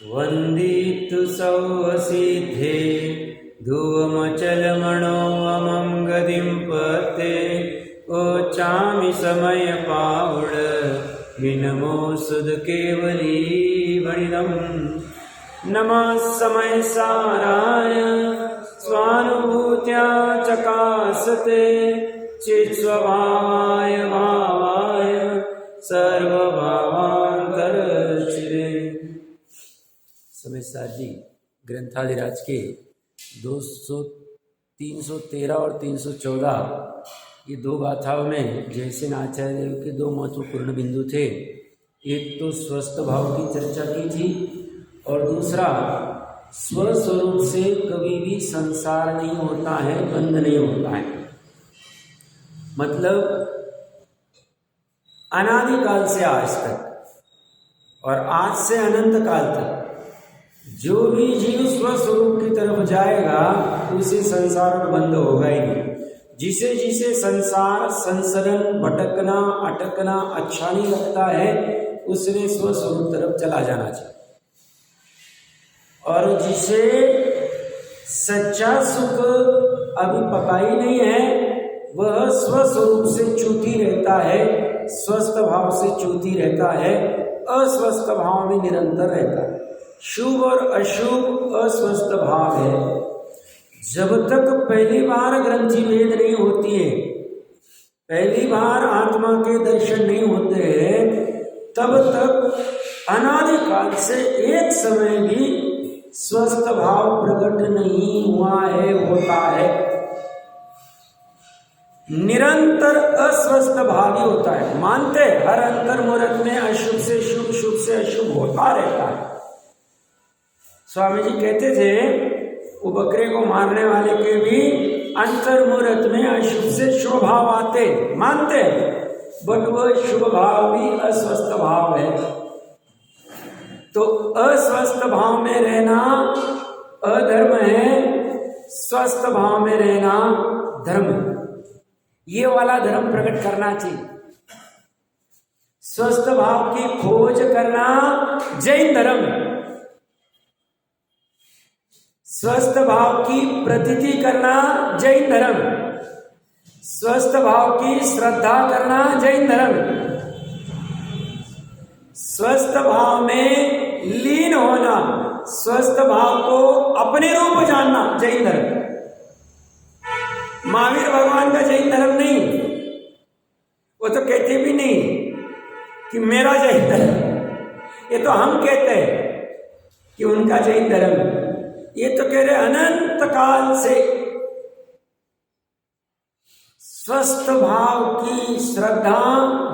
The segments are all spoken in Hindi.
वन्दितु सौसिद्धे धुवमचलमणोऽमं गतिं पते ओचामि समय पावड विनमो सुध केवली वणिदम् नमः समय साराय स्वानुभूत्या चकासते चित्स्वभावाय भावाय सर्वभावान्तरचिरे। समय सार जी ग्रंथादिराज के 313 और 314 ये दो गाथाओं में जयसेन आचार्य देव के दो महत्वपूर्ण बिंदु थे। एक तो स्वस्थ भाव की चर्चा की थी और दूसरा स्वस्वरूप से कभी भी संसार नहीं होता है, बंध नहीं होता है। मतलब अनादिकाल से आज तक और आज से अनंत काल तक जो भी जीव स्वस्वरूप की तरफ जाएगा उसे संसार बंद होगा ही नहीं। जिसे जिसे संसार संसरण भटकना अटकना अच्छा नहीं लगता है उसने स्वस्वरूप तरफ चला जाना चाहिए। और जिसे सच्चा सुख अभी पता ही नहीं है वह स्वस्वरूप से च्युति रहता है, स्वस्थ भाव से च्युति रहता है, अस्वस्थ भाव में निरंतर रहता है। शुभ और अशुभ अस्वस्थ भाव है। जब तक पहली बार ग्रंथि भेद नहीं होती है, पहली बार आत्मा के दर्शन नहीं होते हैं, तब तक अनादिकाल से एक समय भी स्वस्थ भाव प्रकट नहीं हुआ है, होता है। निरंतर अस्वस्थ भाव ही होता है। मानते हर अंतर मुहूर्त में अशुभ से शुभ, शुभ से अशुभ होता रहता है। स्वामी जी कहते थे वो बकरे को मारने वाले के भी अंतर मुहूर्त में अशुभ से शुभ भाव आते, मानते, बट वह शुभ भाव भी अस्वस्थ भाव है। तो अस्वस्थ भाव में रहना अधर्म है, स्वस्थ भाव में रहना धर्म है। ये वाला धर्म प्रकट करना चाहिए। स्वस्थ भाव की खोज करना जैन धर्म है। स्वस्थ भाव की प्रतीति करना जैन धर्म, स्वस्थ भाव की श्रद्धा करना जैन धर्म, स्वस्थ भाव में लीन होना, स्वस्थ भाव को अपने रूप जानना जैन धर्म। महावीर भगवान का जैन धर्म नहीं, वो तो कहते भी नहीं कि मेरा जैन धर्म, ये तो हम कहते हैं कि उनका जैन धर्म। ये तो कह रहे अनंत काल से स्वस्थ भाव की श्रद्धा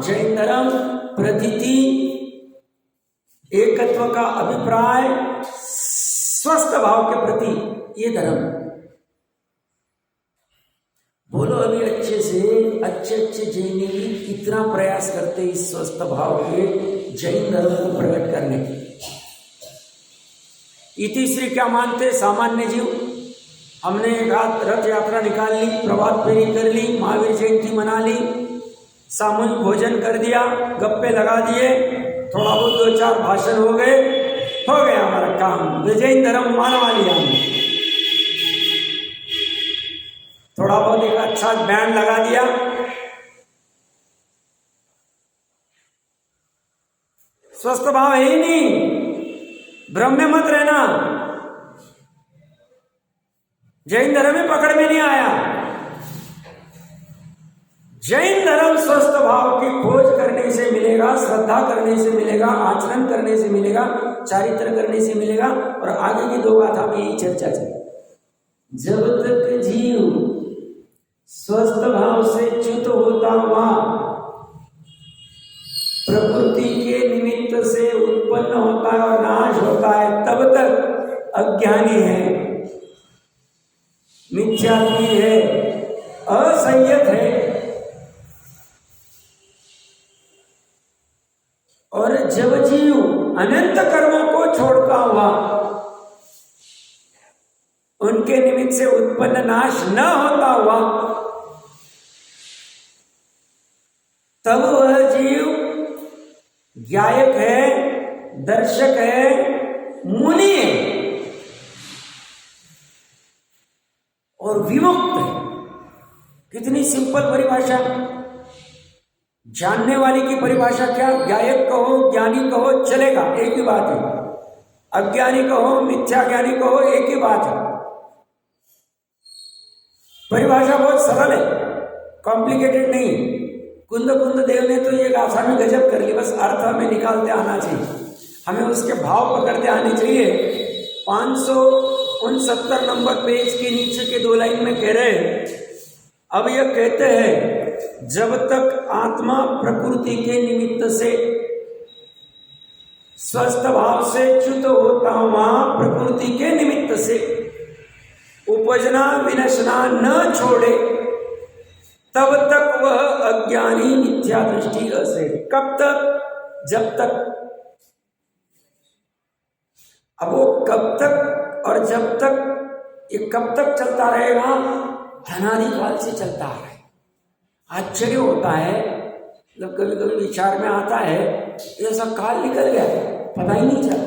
जैन धर्म, प्रतीति, एकत्व का अभिप्राय स्वस्थ भाव के प्रति ये धर्म। बोलो अभी अच्छे से, अच्छे अच्छे जैनी भी कितना प्रयास करते इस स्वस्थ भाव के जैन धर्म को प्रकट करने की। इति श्री क्या मानते सामान्य जीव। हमने एक हाथ रथ यात्रा निकाल ली, प्रभात फेरी कर ली, महावीर जयंती मना ली, सामूहिक भोजन कर दिया, गप्पे लगा दिए, थोड़ा बहुत 2-4 भाषण हो गए, हो गया हमारा काम। जैन धर्म मानवा लिया हमने। थोड़ा बहुत एक अच्छा बैंड लगा दिया, स्वस्थ भाव है ही नहीं। भ्रम में मत रहना, जैन धर्म में पकड़ में नहीं आया। जैन धर्म स्वस्थ भाव की खोज करने से मिलेगा, श्रद्धा करने से मिलेगा, आचरण करने से मिलेगा, चारित्र करने से मिलेगा। और आगे की 2 गाथा में यही चर्चा चली। जब तक जीव स्वस्थ भाव से च्युत होता हुआ प्रकृति के निमित्त से उत्पन्न होता है और नाश होता है, तब तक अज्ञानी है, मिथ्यात्मी है, असंयत है। और जब जीव अनंत कर्मों को छोड़ता हुआ उनके निमित्त से उत्पन्न नाश न होता हुआ, तब वह जीव ज्ञायक है, दर्शक है, मुनि है और विमुक्त है। कितनी सिंपल परिभाषा। जानने वाले की परिभाषा क्या, गायक कहो, ज्ञानी कहो, चलेगा, एक ही बात है। अज्ञानी कहो, मिथ्या ज्ञानी कहो, एक ही बात है। परिभाषा बहुत सरल है, कॉम्प्लिकेटेड नहीं। कुंद देव ने तो ये गाथा में गजब कर ली, बस अर्थ हमें निकालते आना चाहिए, हमें उसके भाव पकड़ते आने चाहिए। 569 नंबर पेज के नीचे के 2 लाइन में कह रहे हैं, अब यह कहते हैं जब तक आत्मा प्रकृति के निमित्त से स्वस्थ भाव से च्युत होता हुआ प्रकृति के निमित्त से उपजना विनशना न छोड़े, तब तक वह अज्ञानी मिथ्या दृष्टि असे। कब तक? जब तक। अब वो कब तक और जब तक, ये कब तक चलता रहेगा? अनादिकाल से चलता है। आश्चर्य होता है, मतलब कभी कभी विचार में आता है ऐसा काल निकल गया, पता ही नहीं चला।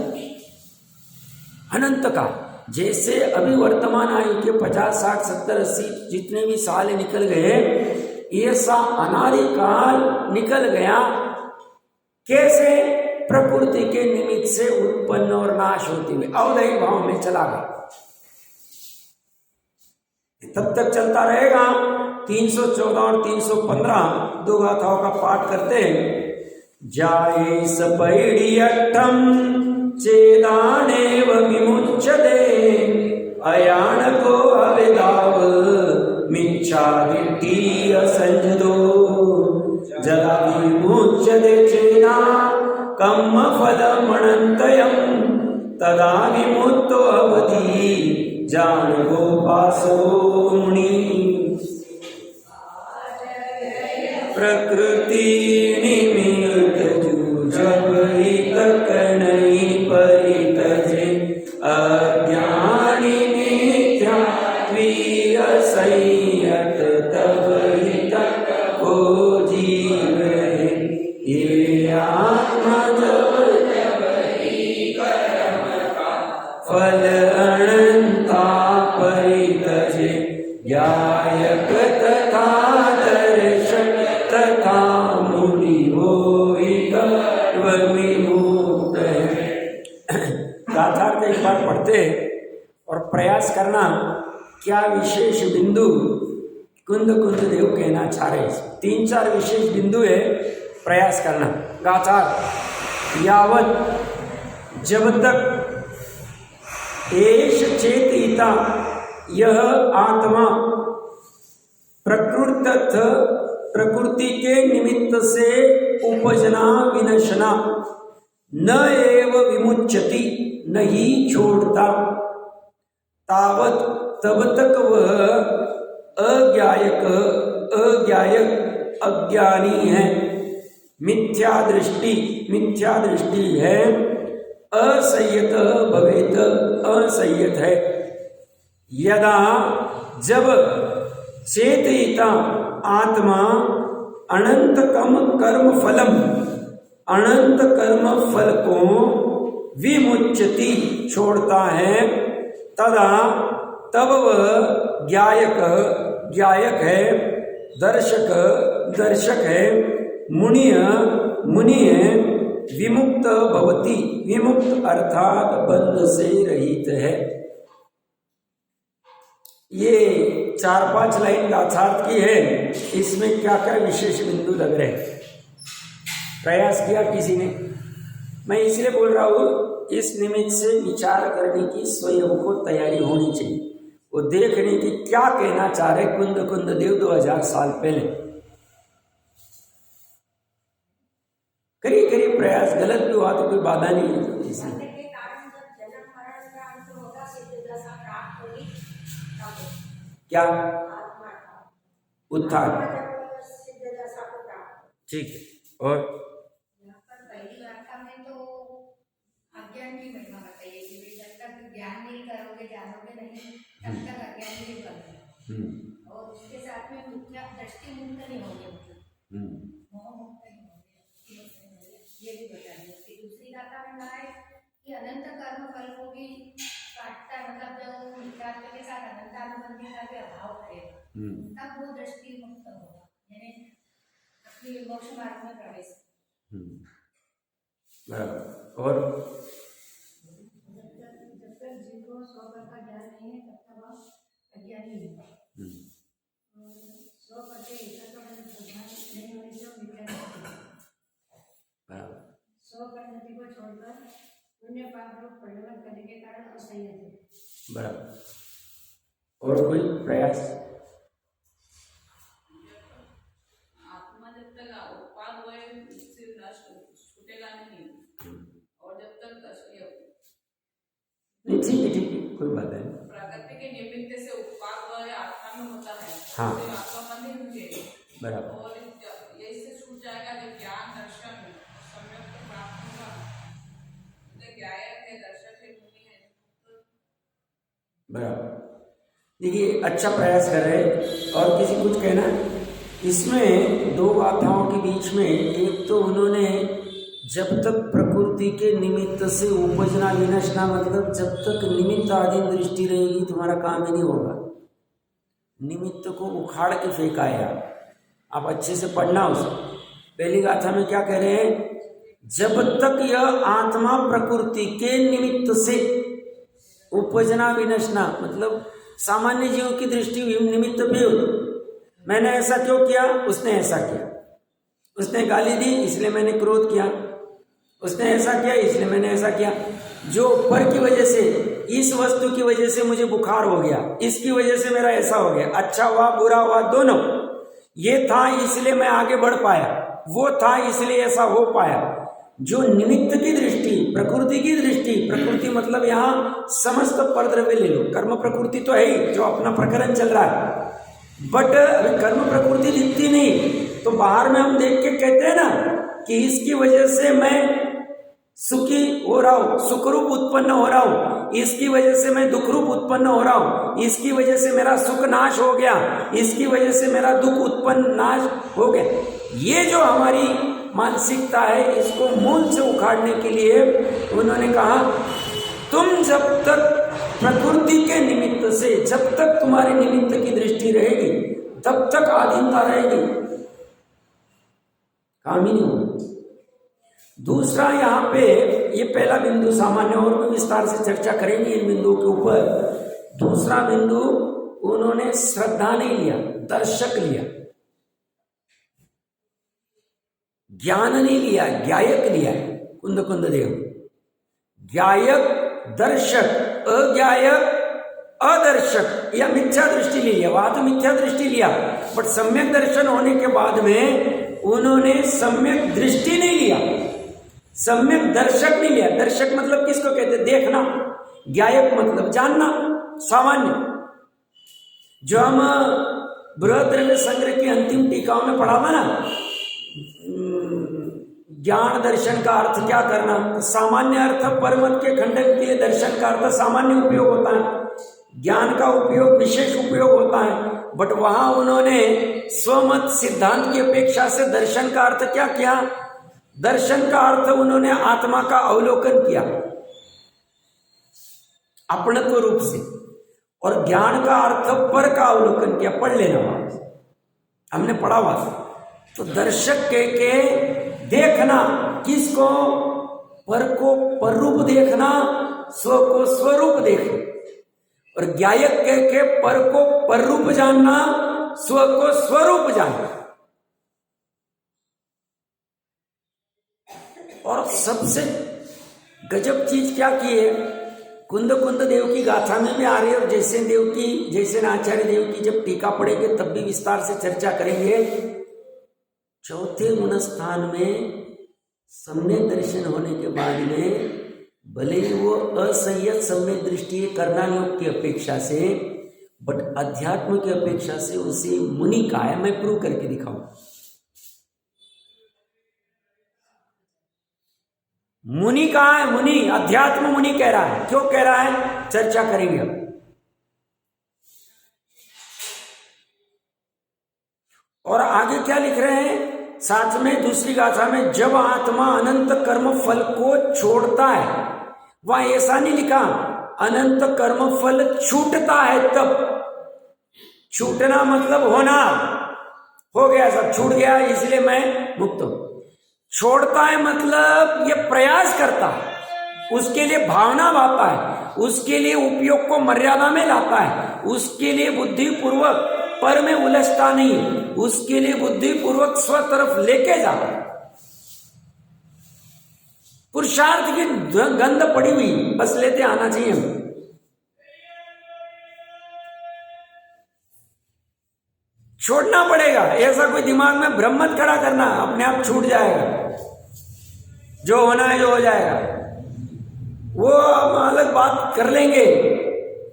अनंत काल, जैसे अभी वर्तमान आयु के 50, 60, 70, 80 जितने भी साल निकल गए, ऐसा अनादिकाल निकल गया। कैसे? प्रकृति के निमित्त से उत्पन्न और नाश होते हुए अवधि भाव में चला गया। तब तक चलता रहेगा। 314 और 315 2 गाथाओं का पाठ करते हैं। जाये सपैडियट्ठम चेदानेव विमुच्यते, अयानको अविदाव मिच्छादिति असंजदो, जदा विमुच्यते चेना कम्म फलमनन्तयं, तदा विमुक्तो भवति जानो पासो मुनि। प्रकृति निमित्त जब हित कनई परितजे, अज्ञानी मिथ्या त्वीय संयत तब हित को जीव है। ये आत्मा जब ही कर्म का फल अनंता परितजे, गायक तथा दर्शक तथा मुनि होई विमुक्त है। गाथा को एक बार पढ़ते और प्रयास करना क्या विशेष बिंदु कुंद देव कहना चाह रहे। 3-4 विशेष बिंदु है, प्रयास करना। गाथा यावत जब तक एष चेतिता यह आत्मा प्रकृति के निमित्त से उपजना विनशना न एव विमुच्यति नहीं छोड़ता, तावत तब तक वह अज्ञायक अज्ञानी है, मिथ्या दृष्टि है, असंयत भवेत असंयत है। यदा जब चेतयिता आत्मा अनंत कर्म फल को विमुच्यति छोड़ता है, तदा तब वह ज्ञायक है, दर्शक है, मुनि है, विमुक्त भवति, विमुक्त अर्थात बंध से रहित है। ये 4-5 लाइन गाथार्थ की है। इसमें क्या क्या विशेष बिंदु लग रहे हैं? प्रयास किया किसी ने? मैं इसलिए बोल रहा हूँ, इस निमित्त से विचार करने की स्वयं को तैयारी होनी चाहिए, वो देखने की क्या कहना चाह रहे कुंद देव 2000 साल पहले। करिए प्रयास, गलत भी हुआ तो कोई बाधा नहीं है इसमें। क्या? उत्थान, ठीक है। और पहली वार्ता में तो अज्ञान की महिमा बताइए कि जब तक ज्ञान नहीं करोगे, जानोगे नहीं, तब तक अज्ञान नहीं बनोगे। और उसके साथ में मिथ्या दृष्टि मुक्त नहीं होगे, मोह मुक्त नहीं होगे, ये भी बता दिया। दूसरी गाथा में कहा है कि अनंत कर्म फल को भी काटता है, मतलब जब मित्रात्व के साथ अनंत अनुबंधी का भी अभाव है तब वो दृष्टि मुक्त होगा, यानी अपनी मोक्ष मार्ग में प्रवेश। और जब तक जिनको स्वपर का ज्ञान नहीं है तब तक वह अज्ञानी है। स्वपर के भगवान नहीं होने से स्वपरिणति को छोड़कर पुण्य पाप रूप परिवर्तन करने के कारण असंयत है। बराबर। और कोई प्रयास? आत्मा जब तक उत्पाद हुए उससे नष्ट छूटेगा नहीं, और जब तक नहीं, ठीक है कोई बात नहीं। प्रकृति के निमित्त से उत्पाद हुए आत्मा में होता है, हाँ आत्मा बंद ही हुई बराबर। और ये इससे छूट जाएगा जब ज्ञान दर्शन सम्यक प्राप्त होगा, ज्ञायक है दर्शक है मुनि है। बराबर। देखिए अच्छा प्रयास कर रहे हैं। और किसी कुछ कहना? इसमें दो गाथाओं के बीच में एक तो उन्होंने जब तक प्रकृति के निमित्त से उपजना विनशना, मतलब जब तक निमित्त आदि दृष्टि रहेगी तुम्हारा काम ही नहीं होगा। निमित्त को उखाड़ के फेंकाया। आप अच्छे से पढ़ना उसे। पहली गाथा में क्या कह रहे हैं? जब तक यह आत्मा प्रकृति के निमित्त से उपजना विनशना, मतलब सामान्य जीव की दृष्टि निमित्त भी हो। मैंने ऐसा क्यों किया, उसने ऐसा किया। उसने गाली दी इसलिए मैंने क्रोध किया, उसने ऐसा किया इसलिए मैंने ऐसा किया। जो ऊपर की वजह से, इस वस्तु की वजह से मुझे बुखार हो गया, इसकी वजह से मेरा ऐसा हो गया, अच्छा हुआ बुरा हुआ दोनों। ये था इसलिए मैं आगे बढ़ पाया, वो था इसलिए ऐसा हो पाया। जो निमित्त की दृष्टि, प्रकृति की दृष्टि, प्रकृति मतलब यहाँ समस्त परद्रव्य ले लो, कर्म प्रकृति तो है ही जो अपना प्रकरण चल रहा है, बट कर्म प्रकृति दिखती नहीं। तो बाहर में हम देख के कहते हैं ना कि इसकी वजह से मैं सुखी हो रहा हूं, सुखरूप उत्पन्न हो रहा हूं, इसकी वजह से मैं दुखरूप उत्पन्न हो रहा हूं, इसकी वजह से मेरा सुख नाश हो गया, इसकी वजह से मेरा दुख उत्पन्न नाश हो गया। ये जो हमारी मानसिकता है, इसको मूल से उखाड़ने के लिए उन्होंने कहा तुम जब तक प्रकृति के निमित्त से, जब तक तुम्हारे निमित्त की दृष्टि रहेगी तब तक आधीनता रहेगी, काम ही नहीं होगा। दूसरा यहाँ पे ये पहला बिंदु सामान्य, और भी विस्तार से चर्चा करेंगे इन बिंदुओं के ऊपर। दूसरा बिंदु उन्होंने श्रद्धा नहीं लिया, दर्शक लिया, ज्ञान नहीं लिया, ज्ञायक लिया। कुंद देव ज्ञायक दर्शक, अज्ञायक अदर्शक, या मिथ्या दृष्टि ले लिया। वहां तो मिथ्या दृष्टि लिया, बट सम्यक दर्शन होने के बाद में उन्होंने सम्यक दृष्टि नहीं लिया, सम्यक दर्शक नहीं लिया। दर्शक मतलब किसको कहते? देखना। ज्ञायक मतलब जानना, सामान्य। जो हम बृहद्रव्य संग्रह की अंतिम टीकाओं में पढ़ा था ना, ज्ञान दर्शन का अर्थ क्या करना, तो सामान्य अर्थ परमत के खंडन के लिए दर्शन का अर्थ सामान्य उपयोग होता है, ज्ञान का उपयोग विशेष उपयोग होता है। बट वहां उन्होंने स्वमत सिद्धांत की अपेक्षा से दर्शन का अर्थ क्या किया? दर्शन का अर्थ उन्होंने आत्मा का अवलोकन किया अपनत्व रूप से, और ज्ञान का अर्थ पर का अवलोकन किया। पढ़ लेना वहां, हमने पढ़ा हुआ था। तो दर्शक के देखना, किसको? पर को पर रूप देखना, स्व को स्वरूप देखना। और ज्ञायक के पर को पर रूप जानना, स्व को स्वरूप जानना। और सबसे गजब चीज क्या की है, कुंद देव की गाथा में भी आ रही है, और जैसे आचार्य देव की जब टीका पढ़ेंगे तब भी विस्तार से चर्चा करेंगे। चौथे मनस्थान में सम्यक दर्शन होने के बाद में भले ही वो असंयत सम्यक दृष्टि करना योग की अपेक्षा से, बट अध्यात्म की अपेक्षा से उसे मुनि का है। मैं प्रूव करके दिखाऊं। मुनि कहा है? मुनि, अध्यात्म मुनि कह रहा है। क्यों कह रहा है, चर्चा करेंगे अब। और आगे क्या लिख रहे हैं? साथ में दूसरी गाथा में जब आत्मा अनंत कर्म फल को छोड़ता है, वहां ऐसा नहीं लिखा अनंत कर्म फल छूटता है तब। छूटना मतलब होना, हो गया सब छूट गया इसलिए मैं मुक्त हूं। छोड़ता है मतलब ये प्रयास करता है, उसके लिए भावना भाता है, उसके लिए उपयोग को मर्यादा में लाता है, उसके लिए बुद्धि पूर्वक पर में उलझता नहीं, उसके लिए बुद्धि पूर्वक स्व तरफ लेके जाता है। पुरुषार्थ की गंध पड़ी हुई, बस लेते आना चाहिए हम। छोड़ना पड़ेगा, ऐसा कोई दिमाग में भ्रम मत खड़ा करना, अपने आप छूट जाएगा, जो होना है जो हो जाएगा। वो हम अलग बात कर लेंगे,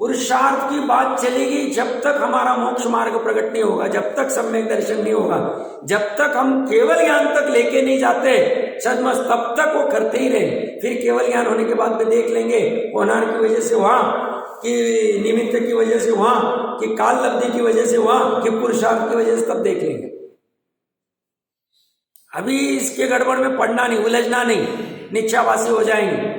पुरुषार्थ की बात चलेगी जब तक हमारा मोक्ष मार्ग प्रकट नहीं होगा, जब तक सम्यक दर्शन नहीं होगा, जब तक हम केवल ज्ञान तक लेके नहीं जाते सदमस्त, तब तक वो करते ही रहे। फिर केवल ज्ञान होने के बाद में देख लेंगे होनार की वजह से हुआ कि निमित्त की वजह से हुआ कि काल लब्धि की वजह से हुआ कि पुरुषार्थ की वजह से, तब देख लेंगे। अभी इसके गड़बड़ में पड़ना नहीं, उलझना नहीं, निश्चावासी हो जाएंगे,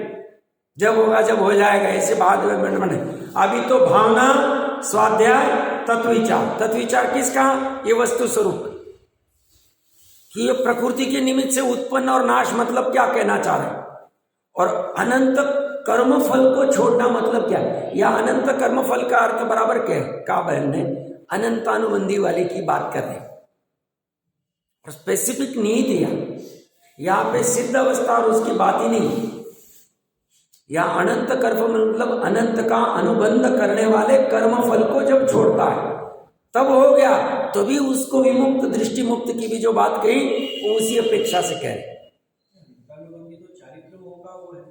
जब होगा जब हो जाएगा, ऐसे बाद में बने। अभी तो भावना, स्वाध्याय, तत्विचार। तत्विचार किसका? ये वस्तु स्वरूप कि ये प्रकृति के निमित्त से उत्पन्न और नाश मतलब क्या कहना चाह रहे हैं, और अनंत कर्म फल को छोड़ना मतलब क्या है, या अनंत कर्म फल का अर्थ बराबर क्या है? का बहन ने अनंतानुबंधी वाले की बात कर रहे, स्पेसिफिक नहीं दिया यहाँ पे, सिद्ध अवस्था और उसकी बात ही नहीं। या अनंत कर्म मतलब अनंत का अनुबंध करने वाले कर्म फल को जब छोड़ता है तब हो गया, तभी उसको विमुक्त दृष्टि मुक्त की भी जो बात कही वो उसी अपेक्षा से कह रहे। तो चारित्र मोह का वो है,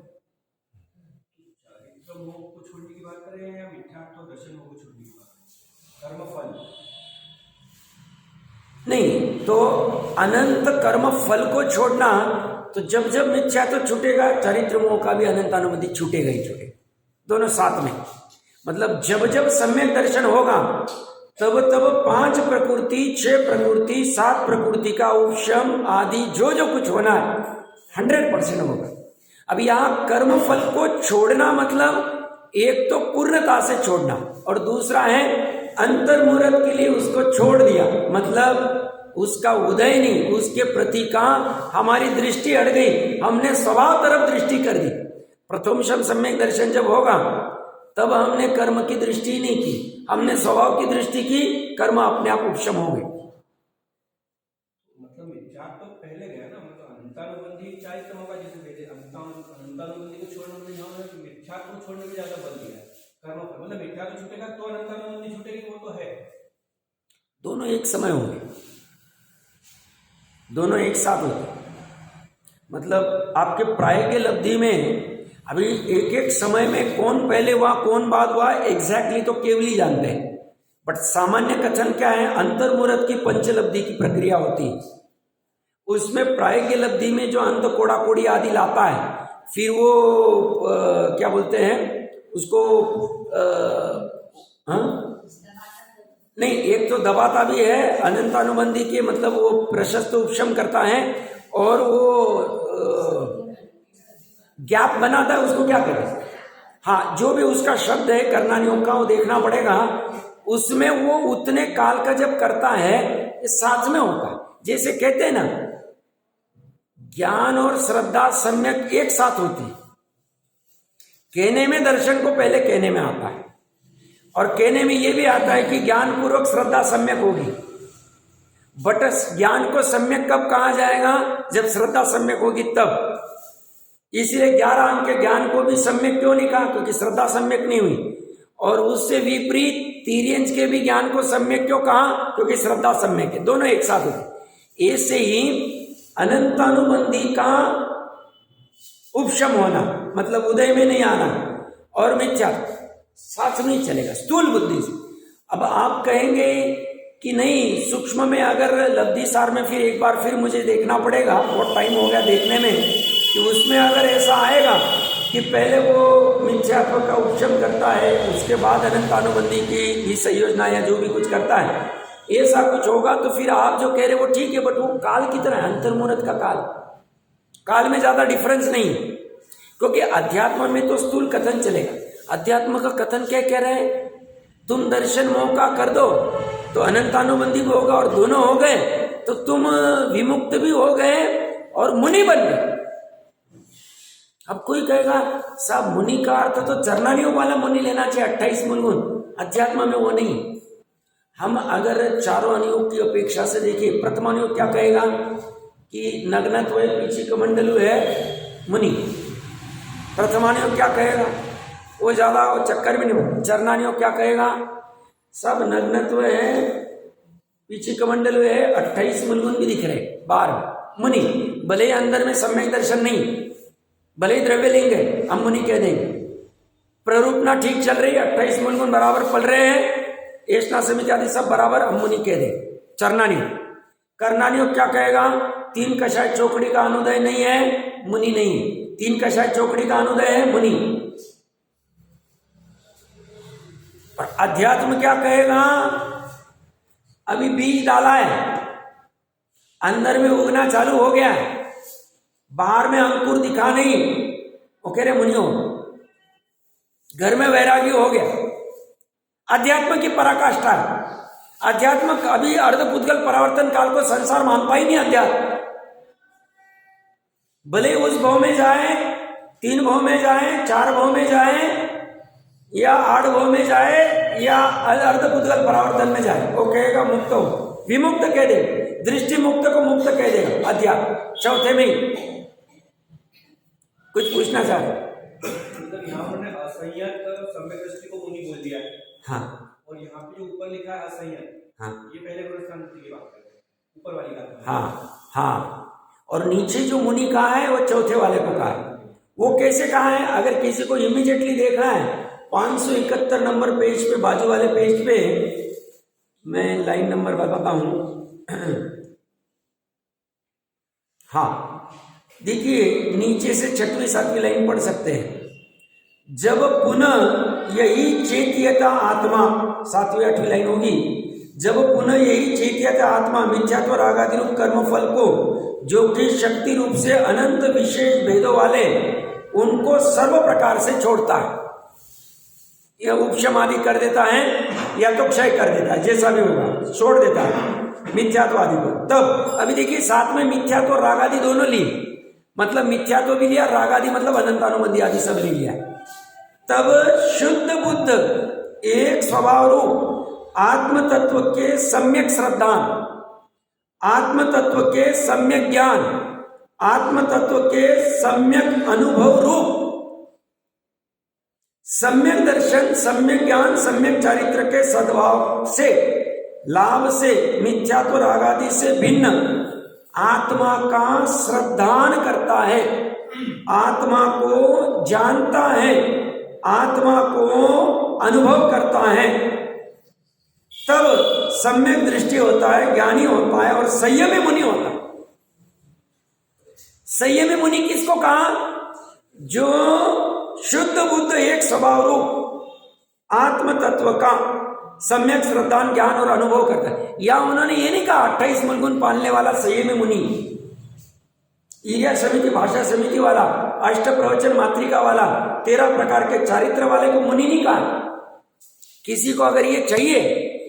चारित्र मोह को छोड़ने की बात कर रहे हैं या मिथ्यात्व तो दर्शन मोह को छोड़ने की बात, कर्म फल नहीं, तो अनंत कर्म फल को छोड़ना, तो जब जब मिथ्या तो छूटेगा, चरित्र मोह का भी अनंतानुबंधी छूटेगा ही छूटेगा, दोनों साथ में। मतलब जब जब सम्यक दर्शन होगा तब तब 5 प्रकृति, 6 प्रकृति, 7 प्रकृति का उपशम आदि जो जो कुछ होना है 100% होगा। अब यहाँ कर्म फल को छोड़ना मतलब एक तो पूर्णता से छोड़ना, और दूसरा है अंतर्मुहूर्त के लिए उसको छोड़ दिया, मतलब उसका उदय नहीं, उसके प्रति का हमारी दृष्टि हट गई, हमने स्वभाव तरफ दृष्टि कर दी। प्रथम सम्यक दर्शन जब होगा तब हमने कर्म की दृष्टि नहीं की, हमने स्वभाव की दृष्टि की, कर्म अपने आप उपशम हो गए। मतलब मिथ्या तो पहले गया ना, मतलब अंतानुबंधी चारित्र होगा, जैसे पहले अंतानुबंधी को छोड़ने में होगा, तो मिथ्या को छोड़ने में ज्यादा बल दिया कर्म, मतलब मिथ्या तो छूटेगा तो अनंतानुबंधी छूटेगी, वो तो है। दोनों एक समय होंगे, दोनों एक साथ होते, मतलब आपके प्राय के लब्धि में अभी एक एक समय में कौन पहले हुआ कौन बाद हुआ एग्जैक्टली तो केवल ही जानते हैं, बट सामान्य कथन क्या है, अंतर्मुहूर्त की पंचलब्धि की प्रक्रिया होती है, उसमें प्राय के लब्धि में जो अंत कोड़ा कोड़ी आदि लाता है, फिर वो क्या बोलते हैं उसको नहीं, एक तो दबाता भी है अनंतानुबंधी के, मतलब वो प्रशस्त उपशम करता है, और वो गैप बनाता है, उसको क्या कहते हैं, हाँ जो भी उसका शब्द है करना नहीं होगा, वो देखना पड़ेगा, उसमें वो उतने काल का जब करता है ये साथ में होता है। जैसे कहते हैं ना ज्ञान और श्रद्धा सम्यक एक साथ होती, कहने में दर्शन को पहले कहने में आता है, और कहने में ये भी आता है कि ज्ञान पूर्वक श्रद्धा सम्यक होगी, बट ज्ञान को सम्यक कब कहा जाएगा, जब श्रद्धा सम्यक होगी तब। इसलिए 11 अंक के ज्ञान को भी सम्यक क्यों नहीं कहा, क्योंकि श्रद्धा सम्यक नहीं हुई, और उससे विपरीत 3 अंश के भी ज्ञान को सम्यक क्यों कहा, क्योंकि श्रद्धा सम्यक है, दोनों एक साथ होते। ऐसे ही अनंतानुबंधी का उपशम होना मतलब उदय में नहीं आना, और मिथ्या साथ में नहीं चलेगा स्थूल बुद्धि से। अब आप कहेंगे कि नहीं, सूक्ष्म में अगर लब्धि सार में फिर एक बार फिर मुझे देखना पड़ेगा, बहुत टाइम हो गया देखने में, कि उसमें अगर ऐसा आएगा कि पहले वो मिथ्यात्व का उपशम करता है, उसके बाद अनंतानुबंधी की भी संयोजना या जो भी कुछ करता है, ऐसा कुछ होगा तो फिर आप जो कह रहे वो ठीक है, बट वो काल की तरह है, अंतर्मुहूर्त का काल में ज्यादा डिफरेंस नहीं है, क्योंकि अध्यात्म में तो स्थूल कथन चलेगा। अध्यात्म का कथन क्या कह रहे हैं, तुम दर्शन मोह का कर दो तो अनंतानुबंधी भी होगा, और दोनों हो गए तो तुम विमुक्त भी हो गए और मुनि बन गए। अब कोई कहेगा साहब मुनि का अर्थ तो चरणानियों वाला मुनि लेना चाहिए, 28 मुलगुन, अध्यात्म में वो नहीं। हम अगर चारों अनियोग की अपेक्षा से देखिए, प्रथम अनियोग क्या कहेगा कि नग्नत्व है, पीछे कमंडलु है मुनि। प्रथम अनियोग क्या कहेगा, वो ज्यादा वो चक्कर भी नहीं। चरणानियोग क्या कहेगा, सब नग्नत्व है, पीछे कमंडलु है, 28 मुलगुन भी दिख रहे 12 मुनि। भले अंदर में सम्यक दर्शन नहीं, भले ही द्रव्य लेंगे, हम मुनि कह देंगे। प्ररूपना ठीक चल रही है, 28 मुलगुन बराबर पल रहे हैं, एष्णा समिति आदि सब बराबर, हम मुनि कह देंगे। चरणानियोग। कर्णानियोग क्या कहेगा, 3 कषाय चौकड़ी का अनुदय नहीं है, मुनि नहीं है। 3 कषाय चौकड़ी का अनुदय है, मुनि। और अध्यात्म क्या कहेगा, अभी बीज डाला है, अंदर में उगना चालू हो गया है, बाहर में अंकुर दिखा नहीं, वो कह रहे मुनियों घर में वैरागी हो गया। अध्यात्म की पराकाष्ठा है। अध्यात्म अभी अर्धपुद्गल परावर्तन काल को संसार मानता ही नहीं। अध्यात्म भले उस भाव में जाए, 3 भाव में जाए, 4 भाव में जाए, या 8 भाव में जाए, या अर्धपुद्गल परावर्तन में जाए, वो कहेगा मुक्त हो, विमुक्त कह दे, दृष्टि मुक्त को मुक्त कह देगा अध्यात्म। चौथे में ही कुछ पूछना चाह रहे, मतलब यहाँ पर असंयत सम्यक दृष्टि को मुनि बोल दिया है। हाँ, और यहाँ पे जो ऊपर लिखा है असंयत, हाँ, ये पहले पुरस्कार की बात करते हैं, ऊपर वाली का। हाँ, हाँ, और नीचे जो मुनि कहा है वो चौथे वाले को कहा है। वो कैसे कहा है, अगर किसी को इमीडिएटली देखना है, 571 नंबर पेज पे, बाजू वाले पेज पे, मैं लाइन नंबर बताता हूं। हाँ देखिए, नीचे से 6वीं 7वीं लाइन पढ़ सकते हैं। जब पुनः यही चेत्यता आत्मा, 7वीं 8वीं लाइन होगी, जब पुनः यही चेत्यता आत्मा मिथ्यात्व रागादि रूप कर्मफल को, जो कि शक्ति रूप से अनंत विशेष भेदों वाले, उनको सर्व प्रकार से छोड़ता है। यह उपशम आदि कर देता है या तो क्षय कर देता है, जैसा भी होगा, छोड़ देता है मिथ्यात्व आदि को। तब अभी देखिए, साथ में मिथ्यात्व और रागादि दोनों लिए, मतलब मिथ्यात्व भी लिया, रागादि मतलब अनंतानुबंधी आदि सब ले लिया। तब शुद्ध बुद्ध एक स्वभाव रूप आत्म तत्व के सम्यक श्रद्धान, आत्म तत्व के सम्यक ज्ञान, आत्म तत्व के सम्यक अनुभव रूप सम्यक दर्शन, सम्यक ज्ञान, सम्यक चारित्र के सद्भाव से, लाभ से, मिथ्यात्व रागादि से भिन्न आत्मा का श्रद्धान करता है, आत्मा को जानता है, आत्मा को अनुभव करता है, तब सम्यक दृष्टि होता है, ज्ञानी होता है और संयमी मुनि होता है। संयमी मुनि किसको कहा, जो शुद्ध बुद्ध एक स्वभाव रूप आत्म तत्व का सम्यक श्रद्धान, ज्ञान और अनुभव करता है। या उन्होंने ये नहीं कहा 28 मुलगुन पालने वाला संयमी मुनि, ईर्या समिति, भाषा समिति वाला, अष्ट प्रवचन मातृका वाला, 13 प्रकार के चारित्र वाले को मुनि नहीं कहा। किसी को अगर ये चाहिए,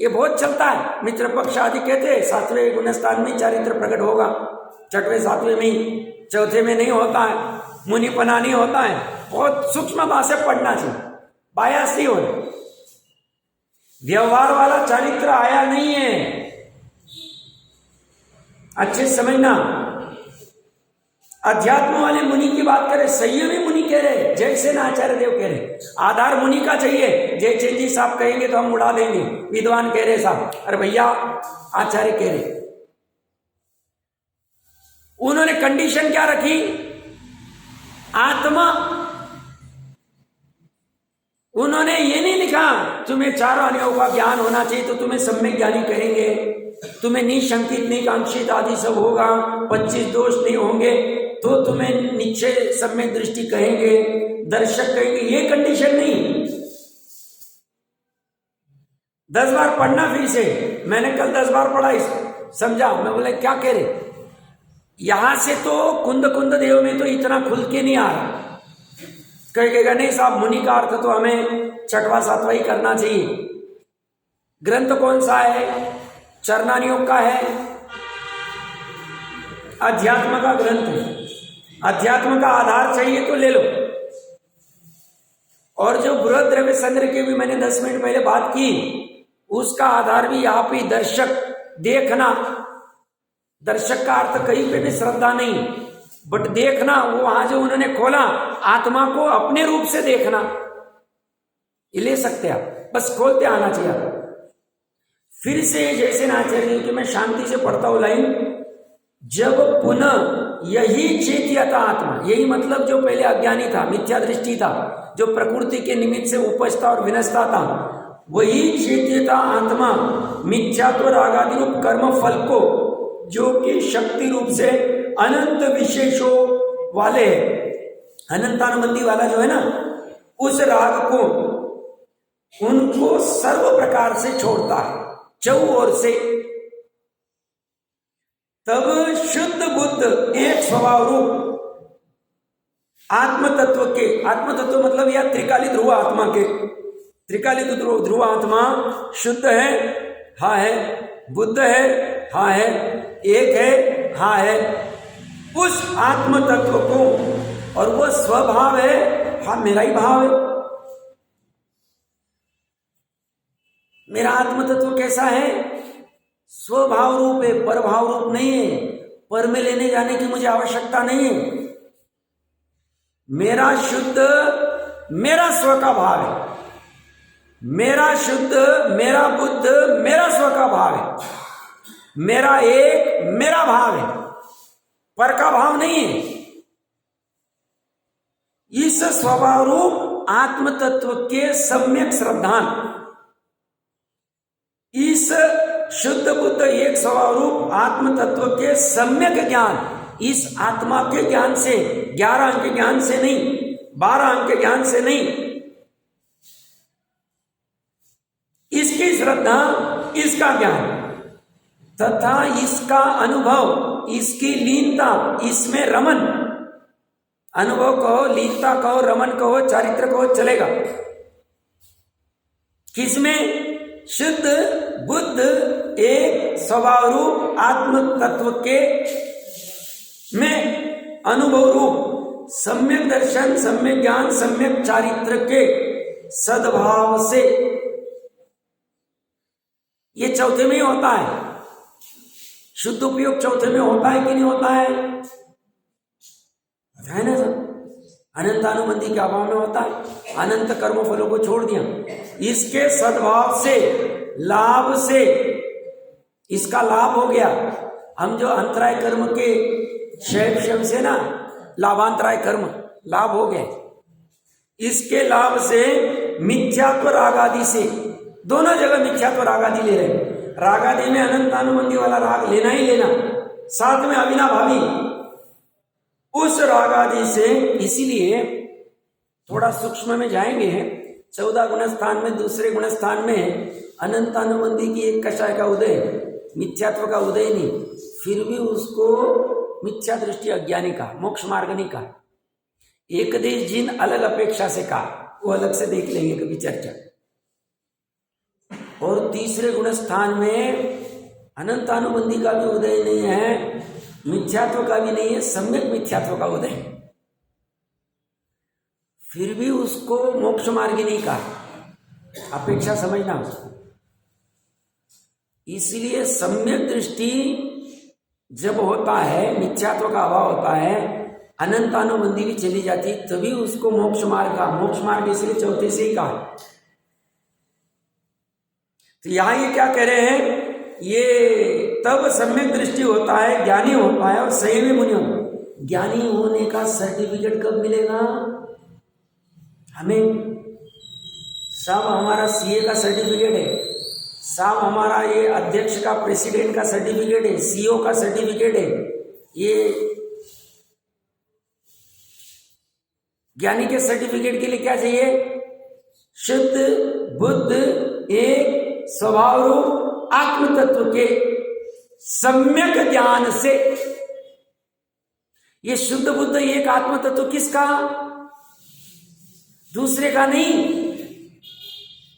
ये बहुत चलता है, मित्र पक्ष आदि कहते हैं 7वें गुणस्थान में चारित्र प्रकट होगा, 6वें 7वें में, चौथे में नहीं होता है, मुनिपना नहीं होता है। बहुत सूक्ष्मता से पढ़ना चाहिए, बायास नहीं होना। व्यवहार वाला चारित्र आया नहीं है, अच्छे समझना। अध्यात्म वाले मुनि की बात करें, संयमी मुनि कह रहे, जैसे ना आचार्य देव कह रहे, आधार मुनि का चाहिए। जयचंद जी साहब कहेंगे तो हम उड़ा देंगे, विद्वान कह रहे साहब, अरे भैया आचार्य कह रहे। उन्होंने कंडीशन क्या रखी, आत्मा। उन्होंने ये नहीं लिखा तुम्हें 4 अनियों का ज्ञान होना चाहिए तो तुम्हें सम्यक ज्ञानी कहेंगे, तुम्हें निशंकित निकांक्षित आदि सब होगा, 25 दोष नहीं होंगे तो तुम्हें निश्चय सम्यक दृष्टि कहेंगे, दर्शक कहेंगे, ये कंडीशन नहीं। 10 बार पढ़ना फिर से। मैंने कल 10 बार पढ़ा, इस समझा। मैं बोले क्या कह रहे, यहां से तो कुंद कुंद देव में तो इतना खुल के नहीं आ रहा। कहेगा नहीं साहब, मुनि का अर्थ तो हमें छठवां सातवां ही करना चाहिए। ग्रंथ कौन सा है? चरणानियोग का है, अध्यात्म का ग्रंथ है। अध्यात्म का आधार चाहिए तो ले लो। और जो बृहद द्रव्य संग्रह की भी मैंने 10 मिनट पहले बात की, उसका आधार भी यहाँ पे दर्शक, देखना। दर्शक का अर्थ कहीं पे भी श्रद्धा नहीं, बट देखना। वो वहां जो उन्होंने खोला, आत्मा को अपने रूप से देखना, ये ले सकते आप, बस खोलते आना चाहिए। फिर से जैसे आचार्य कि मैं शांति से पढ़ता हूं लाइन, जब पुनः यही चेत्यता आत्मा, यही मतलब जो पहले अज्ञानी था, मिथ्या दृष्टि था, जो प्रकृति के निमित्त से उपजता और विनष्टा था, वही चेत्यता आत्मा मिथ्यात्व रागादि रूप कर्म फल को, जो कि शक्ति रूप से अनंत विशेषों वाले, अनंतानुबंधी वाला जो है ना, उस राग को, उनको सर्व प्रकार से छोड़ता है, चौ ओर से। तब शुद्ध बुद्ध एक स्वभाव रूप आत्म तत्व के, आत्म तत्व मतलब यह त्रिकाली ध्रुव आत्मा के, त्रिकाली ध्रुव आत्मा शुद्ध है, हाँ है, बुद्ध है, हाँ है, एक है, हाँ है, उस आत्म तत्व को, और वो स्वभाव है, हाँ मेरा ही भाव है। मेरा आत्म तत्व कैसा है? स्वभाव रूप है, परभाव रूप नहीं है। पर में लेने जाने की मुझे आवश्यकता नहीं है। मेरा शुद्ध, मेरा स्व का भाव है। मेरा शुद्ध, मेरा बुद्ध, मेरा स्व का भाव है। मेरा एक, मेरा भाव है, पर का भाव नहीं है। इस स्वभाव रूप आत्म तत्व के सम्यक श्रद्धान, इस शुद्ध बुद्ध एक स्वभाव रूप आत्म तत्व के सम्यक ज्ञान, इस आत्मा के ज्ञान से, 11 अंक के ज्ञान से नहीं, 12 अंक के ज्ञान से नहीं, इसकी श्रद्धा, इसका ज्ञान तथा इसका अनुभव, इसकी लीनता, इसमें रमन, अनुभव कहो, लीनता कहो, रमन कहो, चारित्र कहो, चलेगा। किसमें? शुद्ध बुद्ध एक स्वभाव रूप आत्म तत्व के में अनुभव रूप सम्यक दर्शन, सम्यक ज्ञान, सम्यक चारित्र के सद्भाव से, ये चौथे में ही होता है। शुद्ध उपयोग चौथे में होता है कि नहीं होता है? है ना सर? अनंतानुबंधी के अभाव में होता है। अनंत कर्म फलों को छोड़ दिया, इसके सद्भाव से, लाभ से, इसका लाभ हो गया। हम जो अंतराय कर्म के शैव से ना, लाभांतराय कर्म लाभ हो गए, इसके लाभ से मिथ्यात्व रागादि से, दोनों जगह मिथ्यात्व रागादि ले रहे। रागादि में अनंतानुबंधी वाला राग लेना ही लेना, साथ में अविनाभावी उस रागादि से। इसीलिए थोड़ा सूक्ष्म में जाएंगे, 14 गुण स्थान में, दूसरे गुण स्थान में अनंतानुबंधी की एक कषाय का उदय, मिथ्यात्व का उदय नहीं, फिर भी उसको मिथ्या दृष्टि अज्ञानी का, मोक्ष मार्ग नहीं का। एक देश जिन अलग अपेक्षा से कहा, वो अलग से देख लेंगे कभी चर्चा। और तीसरे गुण स्थान में अनंतानुबंधी का भी उदय नहीं है, मिथ्यात्व का भी नहीं है, सम्यक मिथ्यात्व का उदय, फिर भी उसको मोक्ष मार्गी नहीं कहा। अपेक्षा समझना उसको। इसलिए सम्यक दृष्टि जब होता है, मिथ्यात्व का अभाव होता है, अनंतानुबंधी भी चली जाती, तभी उसको मोक्ष मार्ग का, मोक्ष मार्ग इसलिए चौथे से ही कहा। तो यहां ये क्या कह रहे हैं? ये तब सम्यक दृष्टि होता है, ज्ञानी होता है, और सही में मुनि होता। ज्ञानी होने का सर्टिफिकेट कब मिलेगा हमें? साहब हमारा सीए का सर्टिफिकेट है, साहब हमारा ये अध्यक्ष का, प्रेसिडेंट का सर्टिफिकेट है, सीईओ का सर्टिफिकेट है। ये ज्ञानी के सर्टिफिकेट के लिए क्या चाहिए? शुद्ध बुद्ध एक स्वभाव रूप आत्म तत्व के सम्यक ज्ञान से। ये शुद्ध बुद्ध एक आत्म तत्व किसका? दूसरे का नहीं।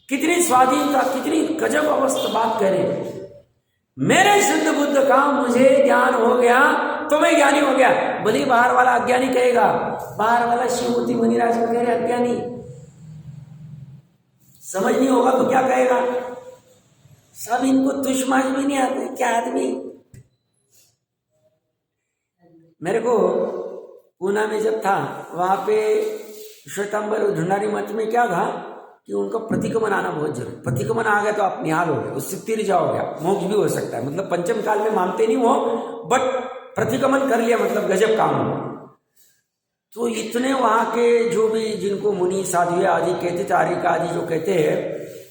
कितनी स्वाधीनता, कितनी गजब अवस्था बात करें। मेरे शुद्ध बुद्ध का मुझे ज्ञान हो गया तो मैं ज्ञानी हो गया। भले बाहर वाला अज्ञानी कहेगा, बाहर वाला शिवमूर्ति मुनिराज को कह रहे अज्ञानी, समझ नहीं होगा तो क्या कहेगा? सब इनको तुष्माश भी नहीं आते क्या आदमी। मेरे को पूना में जब था वहां पे श्वेतांबर ढूंढारी मठ में क्या था कि उनका प्रतिक्रमण आना बहुत जरूरी। प्रतिक्रमण आ गया तो आप निहाल हो गए, उससे तीर जाओगे, मोक्ष भी हो सकता है। मतलब पंचम काल में मानते नहीं वो, बट प्रतिक्रमण कर लिया मतलब गजब काम हो। तो इतने वहाँ के जो भी जिनको मुनि साधु आदि कहते थे, आर्यिका आदि जो कहते हैं,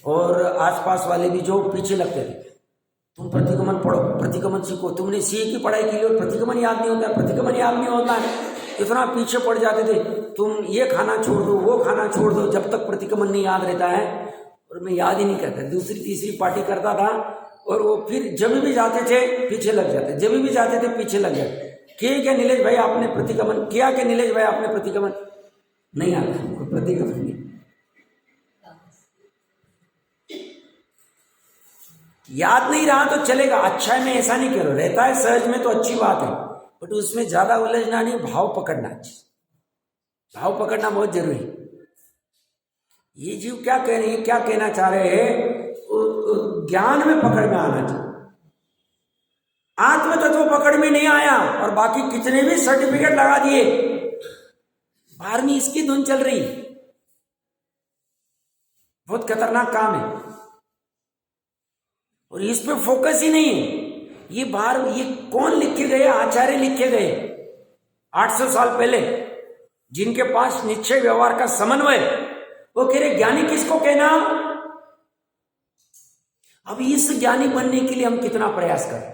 और आसपास वाले भी जो पीछे लगते थे, तुम प्रतिक्रमण पढ़ो, प्रतिक्रमण सीखो, तुमने सीए की पढ़ाई की और प्रतिक्रमण याद नहीं होता है, प्रतिक्रमण याद नहीं होता है, इतना पीछे पड़ जाते थे। तुम ये खाना छोड़ दो, वो खाना छोड़ दो, जब तक प्रतिक्रमण नहीं याद रहता है। और मैं याद ही नहीं करता, दूसरी तीसरी पार्टी करता था और वो फिर जब भी जाते थे पीछे लग जाते, जब भी जाते थे पीछे लग जाते। क्या नीलेश भाई आपने प्रतिक्रमण किया? क्या नीलेश भाई आपने प्रतिक्रमण? नहीं आता प्रतिक्रमण नहीं याद नहीं रहा तो चलेगा, अच्छा है, मैं ऐसा नहीं कह रहा, रहता है सहज में तो अच्छी बात है, बट उसमें ज्यादा उलझना नहीं, भाव पकड़ना चाहिए। भाव पकड़ना बहुत जरूरी। ये जीव क्या कह रहे हैं, क्या कहना चाह रहे हैं? ज्ञान में पकड़ में आना चाहिए। आत्म तत्व पकड़ में नहीं आया और बाकी कितने भी सर्टिफिकेट लगा दिए, 12वीं इसकी धुन चल रही। बहुत खतरनाक काम है और इस पे फोकस ही नहीं है। ये कौन लिख के गए? आचार्य लिख के गए 800 साल पहले, जिनके पास निश्चय व्यवहार का समन्वय। वो कह रहे ज्ञानी किसको कहना? अब इस ज्ञानी बनने के लिए हम कितना प्रयास करें?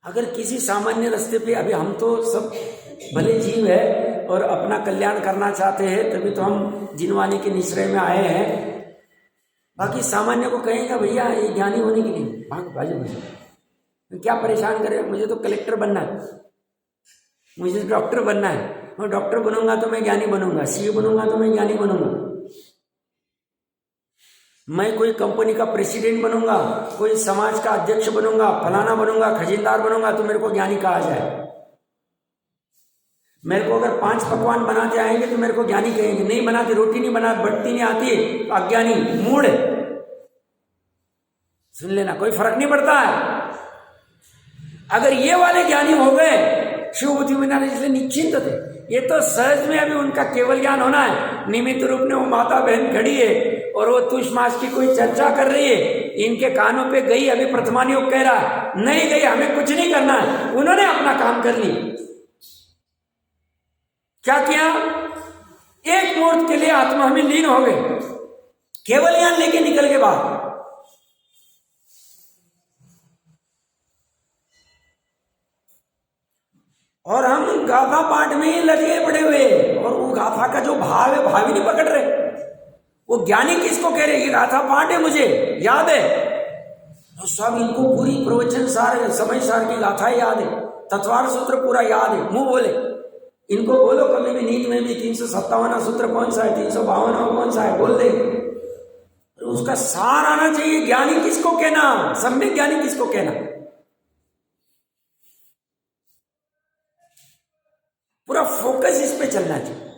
अगर किसी सामान्य रास्ते पे, अभी हम तो सब भले जीव है और अपना कल्याण करना चाहते हैं, तभी तो हम जिनवानी के निश्रय में आए हैं। बाकी सामान्य को कहेंगे भैया ये ज्ञानी होने के लिए भाग बाजू बाजू क्या परेशान करें, मुझे तो कलेक्टर बनना है, मुझे डॉक्टर बनना है, मैं डॉक्टर बनूंगा तो मैं ज्ञानी बनूंगा, सीए बनूंगा तो मैं ज्ञानी बनूंगा, मैं कोई कंपनी का प्रेसिडेंट बनूंगा, कोई समाज का अध्यक्ष बनूंगा, फलाना बनूंगा, खजीनदार बनूंगा तो मेरे को ज्ञानी कहा जाए। मेरे को अगर 5 पकवान बनाते आएंगे तो मेरे को ज्ञानी कहेंगे, नहीं बनाते, रोटी नहीं बना बटती नहीं आती तो अज्ञानी, मूढ़। सुन लेना, कोई फर्क नहीं पड़ता है। अगर ये वाले ज्ञानी हो गए, शिवभूति मीनार इसलिए निश्चिंत थे। ये तो सहज में अभी उनका केवल ज्ञान होना है। निमित्त रूप में वो माता बहन खड़ी है और वो तुष मास की कोई चर्चा कर रही है, इनके कानों पे गई, अभी प्रथमान योग कह रहा है नहीं गई, हमें कुछ नहीं करना है। उन्होंने अपना काम कर ली। क्या किया? एक मुहूर्त के लिए आत्मा में लीन हो गए, केवल ज्ञान लेके निकल के बाहर। और हम गाथा पाठ में ही लगे पड़े हुए, और वो गाथा का जो भाव है, भाव ही नहीं पकड़ रहे। वो ज्ञानी किसको कह रहे? ये गाथा पाठ है, मुझे याद है, तो सब इनको पूरी प्रवचन सार, समय सार की गाथाएं याद है, तत्वार सूत्र पूरा याद है, मुंह बोले। इनको बोलो कभी भी नींद में भी 357वां सूत्र कौन सा है, 352वां कौन सा है, बोल दे। उसका सार आना चाहिए। ज्ञानी किसको कहना? सम्यक ज्ञानी किसको कहना? पूरा फोकस इस पे चलना चाहिए।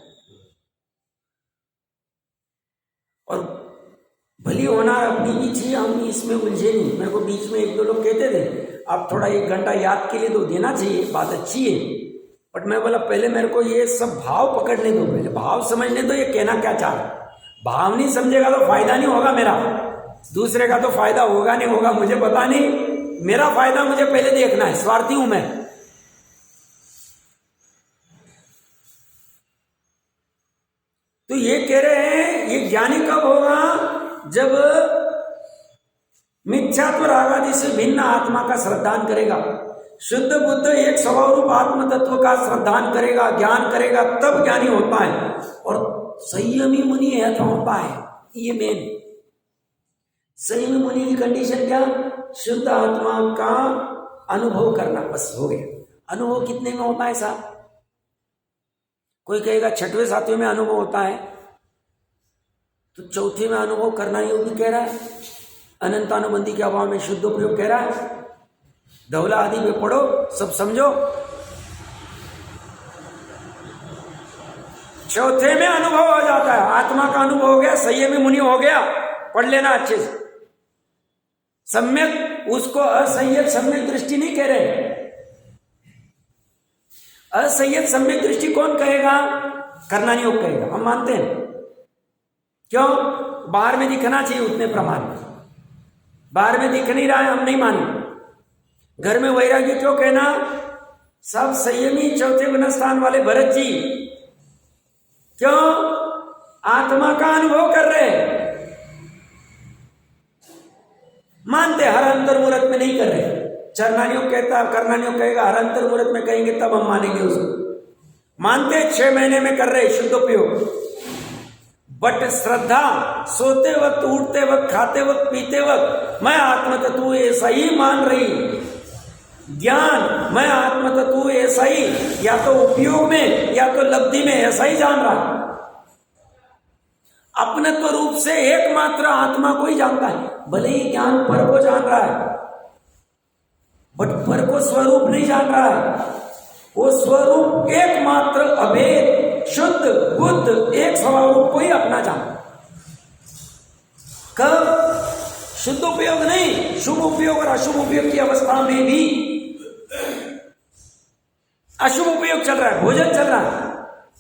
और भली होना अपनी भी चाहिए, हम इसमें उलझे नहीं। मेरे को बीच में 1-2 लोग कहते थे आप थोड़ा 1 घंटा याद के लिए तो देना चाहिए, बात अच्छी है, बट मैं बोला पहले मेरे को ये सब भाव पकड़ने दो, पहले भाव समझने दो, ये कहना क्या चाह रहा। भाव नहीं समझेगा तो फायदा नहीं होगा मेरा, दूसरे का तो फायदा होगा नहीं होगा मुझे पता नहीं, मेरा फायदा मुझे पहले देखना है, स्वार्थी हूं मैं। तो ये कह रहे हैं ये ज्ञानी कब होगा? जब मिथ्यात्व रागादि से भिन्न आत्मा का श्रद्धान करेगा। शुद्ध बुद्ध एक स्वभाव रूप आत्म तत्व का श्रद्धान करेगा, ज्ञान करेगा, तब ज्ञानी होता है। और संयमी मुनि ऐसा होता है, ये मेन संयमी मुनि की कंडीशन क्या? शुद्ध आत्मा का अनुभव करना, बस हो गया। अनुभव कितने में होता है साहब? कोई कहेगा 6वें 7वें में अनुभव होता है, तो 4थे में अनुभव करना ही वो भी कह रहा है। अनंतानुबंधी के अभाव में शुद्ध उपयोग कह रहा है। धवला आदि में पढ़ो, सब समझो। 4थे में अनुभव हो जाता है, आत्मा का अनुभव हो गया, संयमी मुनि हो गया। पढ़ लेना अच्छे से। सम्यक, उसको असंयत सम्यक दृष्टि नहीं कह रहे। असंयत सम्यक दृष्टि कौन कहेगा? करना नहीं, वो कहेगा। हम मानते हैं। क्यों? बाहर में दिखना चाहिए उतने प्रमाण में। बाहर में दिख नहीं रहा है, हम नहीं माने। घर में वैराग्य क्यों कहना? सब संयमी 4थे गुण स्थान वाले भरत जी क्यों? आत्मा का अनुभव कर रहे हैं। मानते हर अंतर्मुहूर्त में नहीं कर रहे। चरनानियों कहता, करनानियों कहेगा हर अंतर्मुहूर्त में कहेंगे तब हम मानेंगे उसको। मानते 6 महीने में कर रहे शुद्ध उपयोग। बट श्रद्धा सोते वक्त, उठते वक्त, खाते वक्त, पीते वक्त मैं आत्म तत्व ऐसा ही मान रही। ज्ञान मैं आत्म तत्व ऐसा ही, या तो उपयोग में या तो लब्धि में ऐसा ही जान रहा। अपनत्व रूप से एकमात्र आत्मा को ही जानता है। भले ही ज्ञान पर को जान रहा है, बट पर को स्वरूप नहीं जान रहा है। वो स्वरूप एकमात्र अभेद शुद्ध बुद्ध एक स्वभाव रूप को ही अपना जानता। कब? शुद्ध उपयोग नहीं, शुभ उपयोग और अशुभ उपयोग की अवस्था में भी अशुभ उपयोग चल रहा है, भोजन चल रहा है,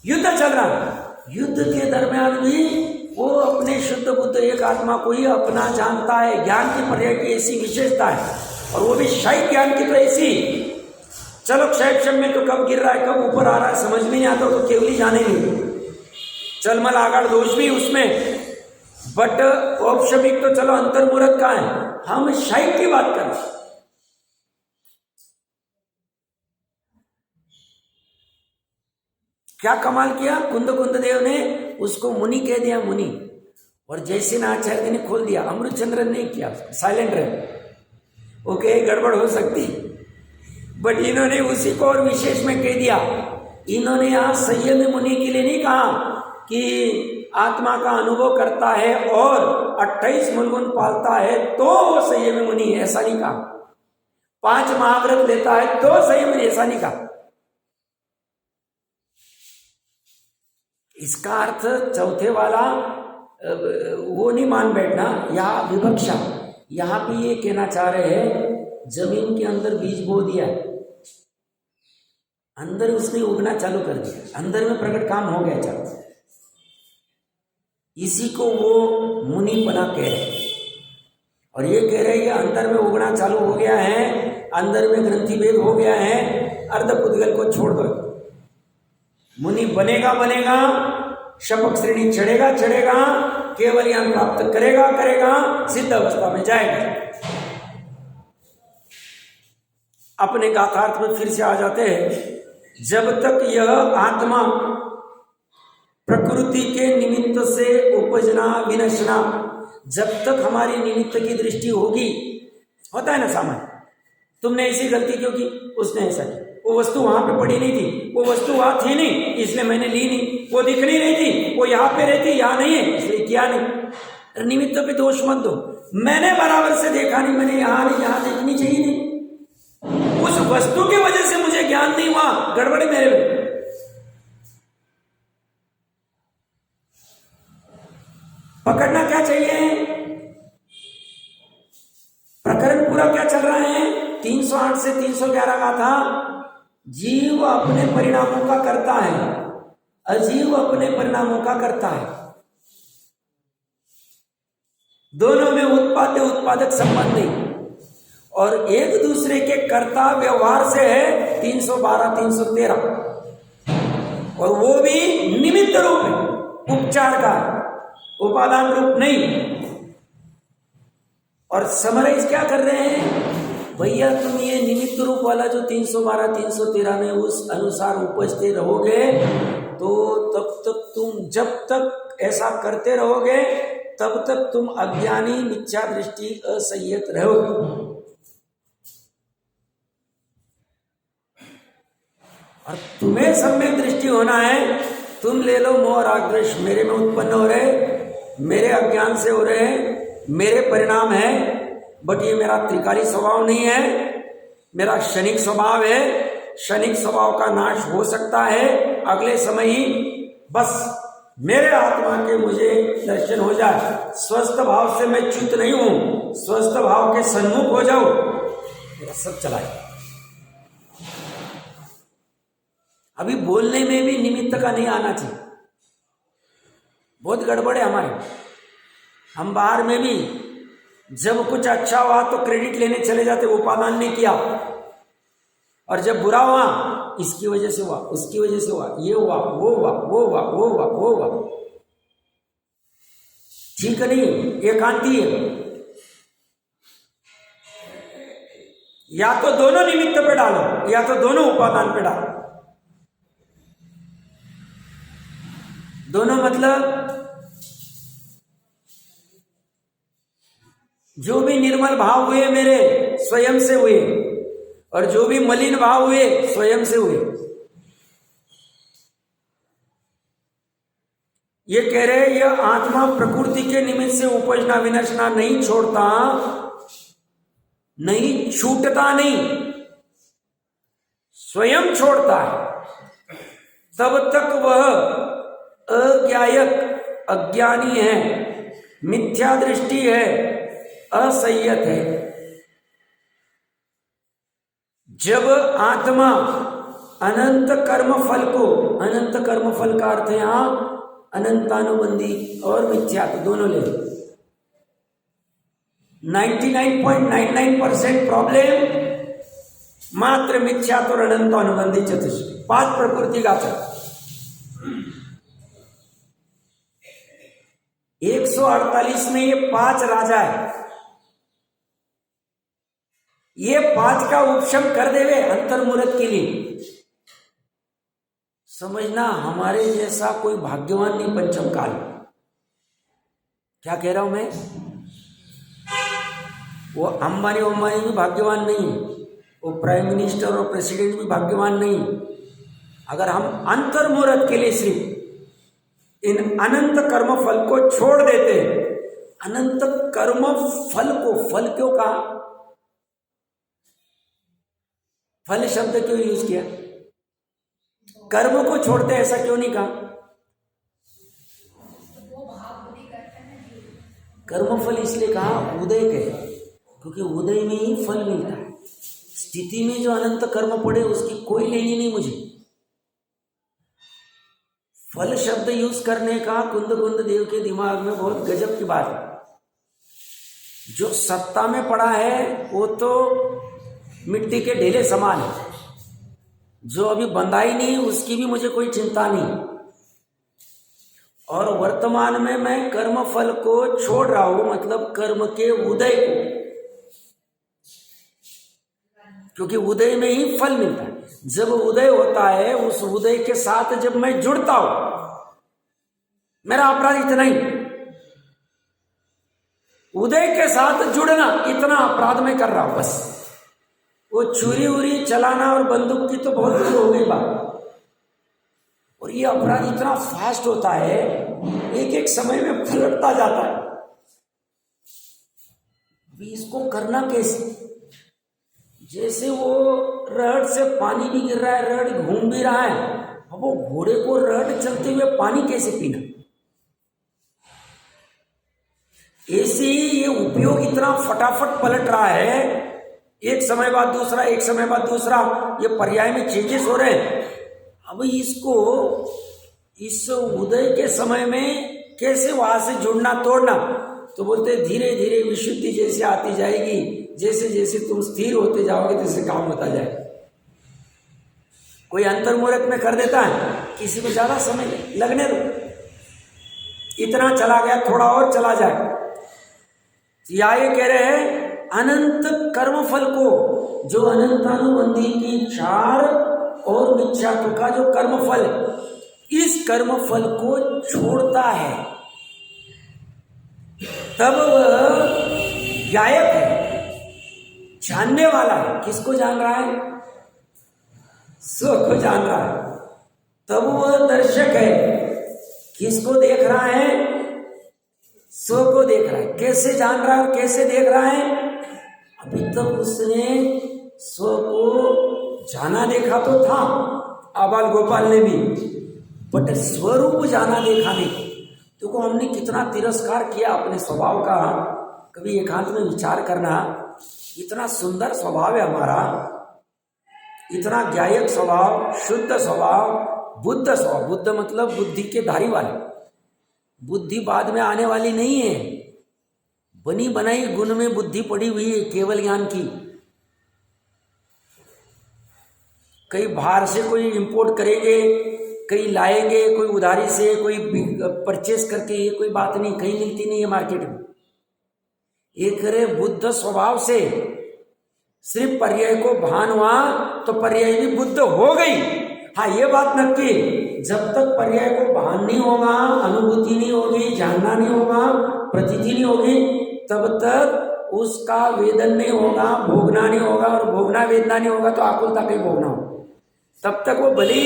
युद्ध चल रहा है। युद्ध के दरमियान भी वो अपने शुद्ध बुद्ध एक आत्मा को ही अपना जानता है। ज्ञान की पर्याय की ऐसी विशेषता है, और वो भी शाही ज्ञान की तो ऐसी। चलो क्षय में तो कब गिर रहा है, कब ऊपर आ रहा है समझ में नहीं आता, तो केवली जाने नहीं। चलमल आगाड़ दोष भी उसमें, बट औपशमिक तो चलो अंतर्मुहूर्त का है। हम शाही की बात करें। क्या कमाल किया कुंद देव ने, उसको मुनि कह दिया, मुनि। और जयसिंह आचार्य ने खोल दिया। अमृतचंद्रन ने किया, साइलेंट रहे। ओके, गड़बड़ हो सकती, बट इन्होंने उसी को और विशेष में कह दिया। इन्होंने यहां संयमी मुनि के लिए नहीं कहा कि आत्मा का अनुभव करता है और 28 मूलगुण पालता है तो वो संयमी मुनि, ऐसा नहीं कहा। 5 महाव्रत लेता है तो संयमी, ऐसा नहीं कहा। इसका अर्थ 4थे वाला वो नहीं मान बैठना। यहाँ विवक्षा, यहाँ पे ये कहना चाह रहे हैं जमीन के अंदर बीज बो दिया, अंदर उसने उगना चालू कर दिया, अंदर में प्रकट काम हो गया चालू। इसी को वो मुनिपना कह रहे हैं। और ये कह रहे हैं अंदर में उगना चालू हो गया है, अंदर में ग्रंथि भेद हो गया है, अर्धपुद्गल को छोड़ दो। मुनि बनेगा, शपक श्रेणी चढ़ेगा, केवल ज्ञान प्राप्त करेगा, सिद्ध अवस्था में जाएगा। अपने गाथार्थ में फिर से आ जाते हैं। जब तक यह आत्मा प्रकृति के निमित्त से उपजना विनशना, जब तक हमारी निमित्त की दृष्टि होगी, होता है ना सामान्य, तुमने ऐसी गलती क्यों की, उसने ऐसा की, वो वस्तु वहां पे पड़ी नहीं थी, वो वस्तु वहां थी नहीं इसलिए मैंने ली नहीं, वो दिख नहीं रही थी, वो यहाँ पे रहती यहाँ नहीं है इसलिए किया नहीं। निमित्त पे दोष मत दो। मैंने बराबर से देखा नहीं, मैंने यहाँ नहीं, यहाँ देखनी चाहिए नहीं, उस वस्तु की वजह से मुझे ज्ञान नहीं हुआ, गड़बड़ी मेरे में। पकड़ना क्या चाहिए? प्रकरण पूरा क्या चल रहा है? 308 से 311 का था। जीव अपने परिणामों का करता है, अजीव अपने परिणामों का करता है। दोनों में उत्पाद्य उत्पादक संबंध नहीं, और एक दूसरे के कर्ता व्यवहार से है 312 313, और वो भी निमित्त रूप है, उपचार का, उपादान रूप नहीं। और समराइज क्या कर रहे हैं भैया, तुम ये निमित्त रूप वाला जो 312 313 में उस अनुसार उपजते रहोगे तो तब तक तुम जब तक ऐसा करते रहोगे तब तक तुम अज्ञानी, मिथ्या दृष्टि, असंयत रहोगे। और तुम्हें सम्यक दृष्टि होना है। तुम ले लो मोह राग द्वेष मेरे में उत्पन्न हो रहे, मेरे अज्ञान से हो रहे हैं, मेरे परिणाम है, बट ये मेरा त्रिकाली स्वभाव नहीं है, मेरा क्षणिक स्वभाव है। क्षणिक स्वभाव का नाश हो सकता है अगले समय ही। बस मेरे आत्मा के मुझे दर्शन हो जाए। स्वस्थ भाव से मैं च्युत नहीं हूं, स्वस्थ भाव के सन्मुख हो जाओ, मेरा सब चला जाए। अभी बोलने में भी निमित्त का नहीं आना चाहिए, बहुत गड़बड़ है हमारे। हम बाहर में भी जब कुछ अच्छा हुआ तो क्रेडिट लेने चले जाते, वो उपादान ने किया, और जब बुरा हुआ इसकी वजह से हुआ, उसकी वजह से हुआ, ये हुआ, वो हुआ, वो हुआ, वो हुआ, वो हुआ। ठीक नहीं, एकांती है। या तो दोनों निमित्त पे डालो, या तो दोनों उपादान पे डालो। दोनों मतलब जो भी निर्मल भाव हुए मेरे स्वयं से हुए, और जो भी मलिन भाव हुए स्वयं से हुए। ये कह रहे यह आत्मा प्रकृति के निमित्त से उपजना विनशना नहीं छोड़ता, नहीं छूटता, नहीं स्वयं छोड़ता है। तब तक वह अज्ञायक, अज्ञानी है, मिथ्या दृष्टि है, असंयत है। जब आत्मा अनंत कर्म फल को, अनंत कर्म फल का अर्थ यहां अनंतानुबंधी और मिथ्या दोनों ले। 99.99% प्रॉब्लम मात्र मिथ्या तो अनंतानुबंधी चतुष्ट, 5 प्रकृति का चक्र। 148 में ये 5 राजा है, ये 5 का उपशम कर देवे अंतर्मुहूर्त के लिए। समझना हमारे जैसा कोई भाग्यवान नहीं पंचम काल। क्या कह रहा हूं मैं? वो अंबानी भी भाग्यवान नहीं, वो प्राइम मिनिस्टर और प्रेसिडेंट भी भाग्यवान नहीं। अगर हम अंतर्मुहूर्त के लिए सिर्फ इन अनंत कर्म फल को छोड़ देते, अनंत कर्म फल को, फल क्यों कहा, फल शब्द क्यों यूज किया, कर्म को छोड़ते ऐसा क्यों नहीं कहा? कर्म फल इसलिए कहा उदय के, क्योंकि उदय में ही फल मिलता है। स्थिति में जो अनंत कर्म पड़े उसकी कोई लेनी नहीं मुझे। फल शब्द यूज करने का कुंद कुंद देव के दिमाग में बहुत गजब की बात है। जो सत्ता में पड़ा है वो तो मिट्टी के ढेले समान है, जो अभी बंधाई नहीं उसकी भी मुझे कोई चिंता नहीं। और वर्तमान में मैं कर्म फल को छोड़ रहा हूं, मतलब कर्म के उदय को, क्योंकि उदय में ही फल मिलता है। जब उदय होता है उस उदय के साथ जब मैं जुड़ता हूं, मेरा अपराध इतना ही, उदय के साथ जुड़ना, इतना अपराध मैं कर रहा हूं बस। वो छुरी उरी चलाना और बंदूक की तो बहुत दूर हो गई बात। और ये अपराध इतना फास्ट होता है, एक एक समय में पलटता जाता है। अभी इसको करना कैसे? जैसे वो रड से पानी भी गिर रहा है, रड घूम भी रहा है, अब वो घोड़े को रड चलते हुए पानी कैसे पीना? ऐसे ही ये उपयोग इतना फटाफट पलट रहा है, एक समय बाद दूसरा, एक समय बाद दूसरा, ये पर्याय में चेंजेस हो रहे हैं। अब इसको इस उदय के समय में कैसे वहां से जुड़ना तोड़ना? तो बोलते धीरे धीरे विशुद्धि जैसे आती जाएगी, जैसे जैसे तुम स्थिर होते जाओगे तैसे काम होता जाएगा। कोई अंतर्मुहूर्त में कर देता है, किसी को ज्यादा समय लगने दो, इतना चला गया थोड़ा और चला जाए। या ये कह रहे हैं अनंत कर्म फल को, जो अनंतानुबंधी की 4 और मिथ्यात्व का जो कर्म फल है, इस कर्म फल को छोड़ता है। तब वह गायक है, जानने वाला है। किसको जान रहा है? स्व को जान रहा है। तब वह दर्शक है, किसको देख रहा है? स्व को देख रहा है। कैसे जान रहा है और कैसे देख रहा है? अभी तक उसने स्व को जाना देखा तो था, आबाल गोपाल ने भी, बट स्वरूप जाना देखा नहीं। तो हमने कितना तिरस्कार किया अपने स्वभाव का। कभी एकांत में विचार करना, इतना सुंदर स्वभाव है हमारा, इतना गायक स्वभाव, शुद्ध स्वभाव, बुद्ध स्वभाव। बुद्ध मतलब बुद्धि के धारी वाले। बुद्धि बाद में आने वाली नहीं है, बनी बनाई गुण में बुद्धि पड़ी हुई है, केवल ज्ञान की। कई बाहर से कोई इंपोर्ट करेंगे, कहीं लाएंगे, कोई उधारी से, कोई परचेस करके, ये कोई बात नहीं, कहीं मिलती नहीं है मार्केट में। ये करे बुद्ध स्वभाव से, सिर्फ पर्याय को भान हुआ तो पर्याय भी बुद्ध हो गई। हाँ, ये बात नक्की, जब तक पर्याय को भान नहीं होगा, अनुभूति नहीं होगी, जानना नहीं होगा, प्रतीति नहीं होगी, तब तक उसका वेदन नहीं होगा, भोगना नहीं होगा, और भोगना वेदना नहीं होगा तो आकुलता कहीं भोगना होगा। तब तक वो भली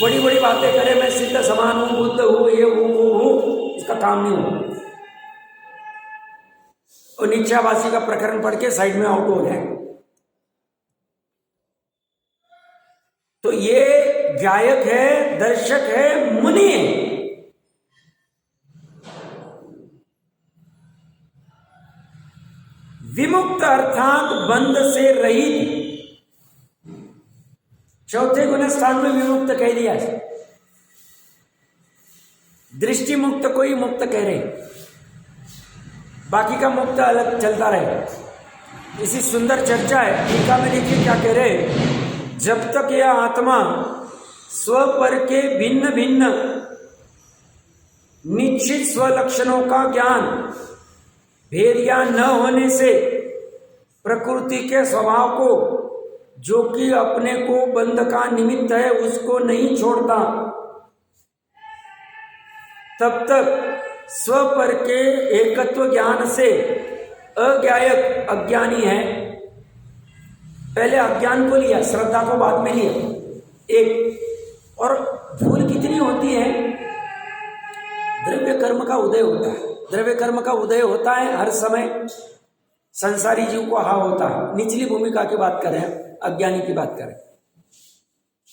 बड़ी बड़ी बातें करे, मैं सिद्ध समान हूं, बुद्ध हूं, ये हूं, वो हूं, इसका काम नहीं होगा। और निश्चयावासी का प्रकरण पढ़ के साइड में आउट हो जाए। तो ये गायक है, दर्शक है, मुनि है। विमुक्त अर्थात बंध से रहित। चौथे गुण स्थान में विमुक्त कह दिया। दृष्टि मुक्त कोई मुक्त कह रहे, बाकी का मुक्त अलग चलता रहे। इसी सुंदर चर्चा है। टीका में देखिए क्या कह रहे, जब तक यह आत्मा स्वपर के भिन्न भिन्न निश्चित स्वलक्षणों का ज्ञान भेद या न होने से प्रकृति के स्वभाव को, जो कि अपने को बंध का निमित्त है, उसको नहीं छोड़ता, तब तक स्वपर के एकत्व ज्ञान से अज्ञायक अज्ञानी है। पहले अज्ञान को लिया, श्रद्धा को बाद में लिया। एक और भूल कितनी होती है, द्रव्य कर्म का उदय होता है। द्रव्य कर्म का उदय होता है हर समय, संसारी जीव को हा होता है। निचली भूमिका की बात करें, अज्ञानी की बात करें,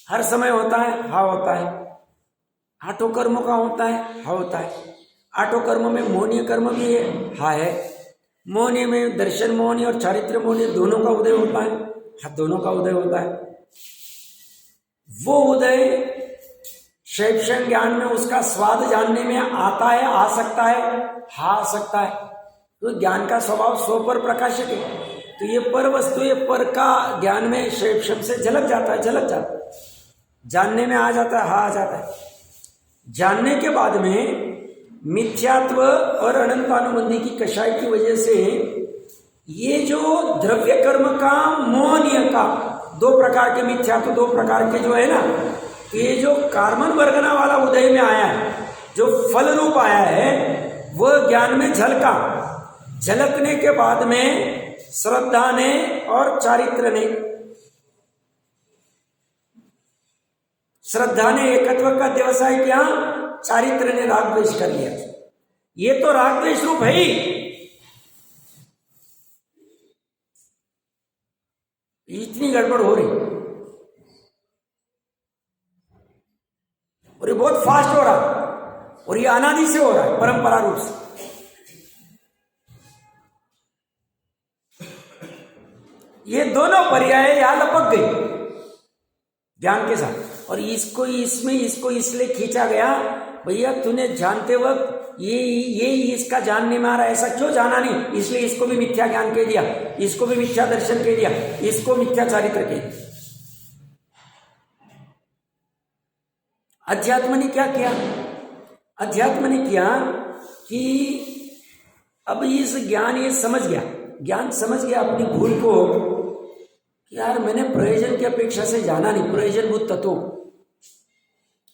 हर समय होता है, हा होता है। आठों कर्मों का होता है, हा होता है। आठों कर्मों में मोहनीय कर्म भी है, हा है। मोहनीय में दर्शन मोहनीय और चारित्र मोहनीय दोनों का उदय होता है, हा दोनों का उदय होता है। वो उदय शैक्षण ज्ञान में उसका स्वाद जानने में आता है, आ सकता है, हा आ सकता है। तो ज्ञान का स्वभाव स्व पर प्रकाशित है। तो ये पर वस्तु, ये पर का ज्ञान में शैक्षण से झलक जाता है, झलक जाता है, जानने में आ जाता है, हा आ जाता है। जानने के बाद में मिथ्यात्व और अनंतानुबंधी की कषाय की वजह से ये जो द्रव्य कर्म का, मोहनीय का, दो प्रकार के मिथ्यात्व, दो प्रकार के जो है ना, ये जो कार्बन वर्गना वाला उदय में आया है, जो फल रूप आया है, वह ज्ञान में झलका। झलकने के बाद में श्रद्धा ने और चारित्र ने, श्रद्धा ने एकत्व का व्यवसाय किया, चारित्र ने राग द्वेष कर लिया। ये तो राग द्वेष रूप है ही। इतनी गड़बड़ हो रही और ये बहुत फास्ट हो रहा है, और ये अनादि से हो रहा है, परंपरा रूप से। ये दोनों पर्याय यहां लपक गई ज्ञान के साथ। और इसको इसमें इसको इसलिए खींचा गया, भैया तूने जानते वक्त ये इसका जानने में आ रहा है, ऐसा क्यों जाना नहीं, इसलिए इसको भी मिथ्या ज्ञान कह दिया, इसको भी मिथ्या दर्शन कह दिया, इसको मिथ्या चारित्र कह दिया। अध्यात्म ने क्या किया? अध्यात्म ने किया कि अब इस ज्ञान ये समझ गया, ज्ञान समझ गया अपनी भूल को, कि यार मैंने प्रयोजन की अपेक्षा से जाना नहीं, प्रयोजनभूत तत्व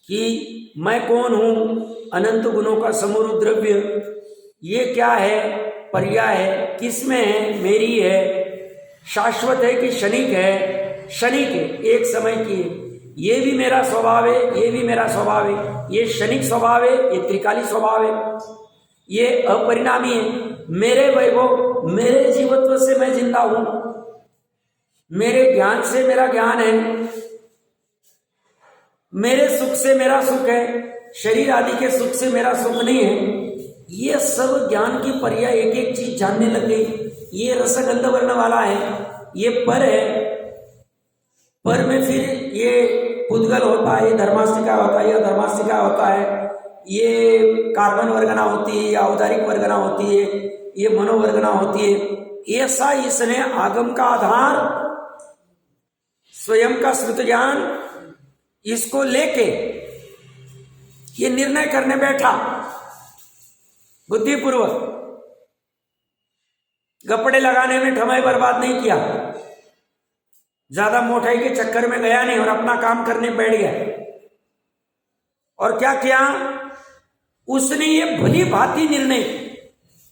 कि मैं कौन हूं, अनंत गुणों का समूह द्रव्य, ये क्या है, पर्याय है, किस में है, मेरी है, शाश्वत है कि क्षणिक है, क्षणिक है, एक समय की है। ये भी मेरा स्वभाव है, ये भी मेरा स्वभाव है, ये क्षणिक स्वभाव है, ये त्रिकाली स्वभाव है, ये अपरिणामी है। मेरे वैभव, मेरे जीवत्व से मैं जिंदा हूं, मेरे ज्ञान से मेरा ज्ञान है, मेरे सुख से मेरा सुख है, शरीर आदि के सुख से मेरा सुख नहीं है। ये सब ज्ञान की पर्याय एक एक चीज जानने लग गई। ये रसगंध वर्ण वाला है, ये पर है, पर में फिर ये पुद्गल होता है, ये धर्मास्तिका होता है, ये अधर्मास्तिका होता है, ये कार्बन वर्गना होती है, या औदारिक वर्गना होती है, ये मनोवर्गना होती है। ऐसा इसने आगम का आधार, स्वयं का श्रुत ज्ञान, इसको लेके ये निर्णय करने बैठा बुद्धिपूर्वक, गप्पड़े लगाने में समय बर्बाद नहीं किया, ज्यादा मोटाई के चक्कर में गया नहीं और अपना काम करने बैठ गया। और क्या किया उसने, ये भली भांति निर्णय,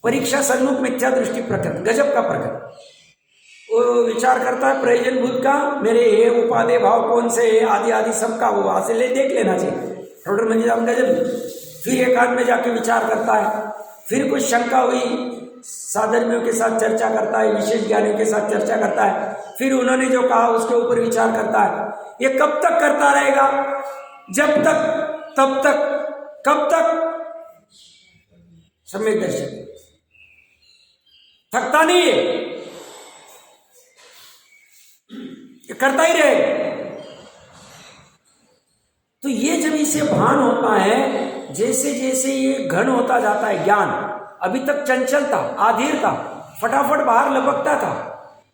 परीक्षा सन्मुख मिथ्या दृष्टि प्रकट, गजब का प्रकट। वो विचार करता है प्रयोजन भूत का, मेरे ये उपादेय भाव कौन से है, आदि आदि सबका वो वहां से ले देख लेना चाहिए, थोड़ा मंजिल गजब। फिर एकांत में जाके विचार करता है, फिर कुछ शंका हुई, साधर्मियों के साथ चर्चा करता है, विशेष ज्ञानियों के साथ चर्चा करता है, फिर उन्होंने जो कहा उसके ऊपर विचार करता है। ये कब तक करता रहेगा, जब तक, तब तक, कब तक, सम्यक दर्शन, थकता नहीं है, ये करता ही रहेगा। तो ये जब इसे भान होता है, जैसे जैसे ये घन होता जाता है ज्ञान, अभी तक चंचल था, आधीर था, फटाफट बाहर लपकता था,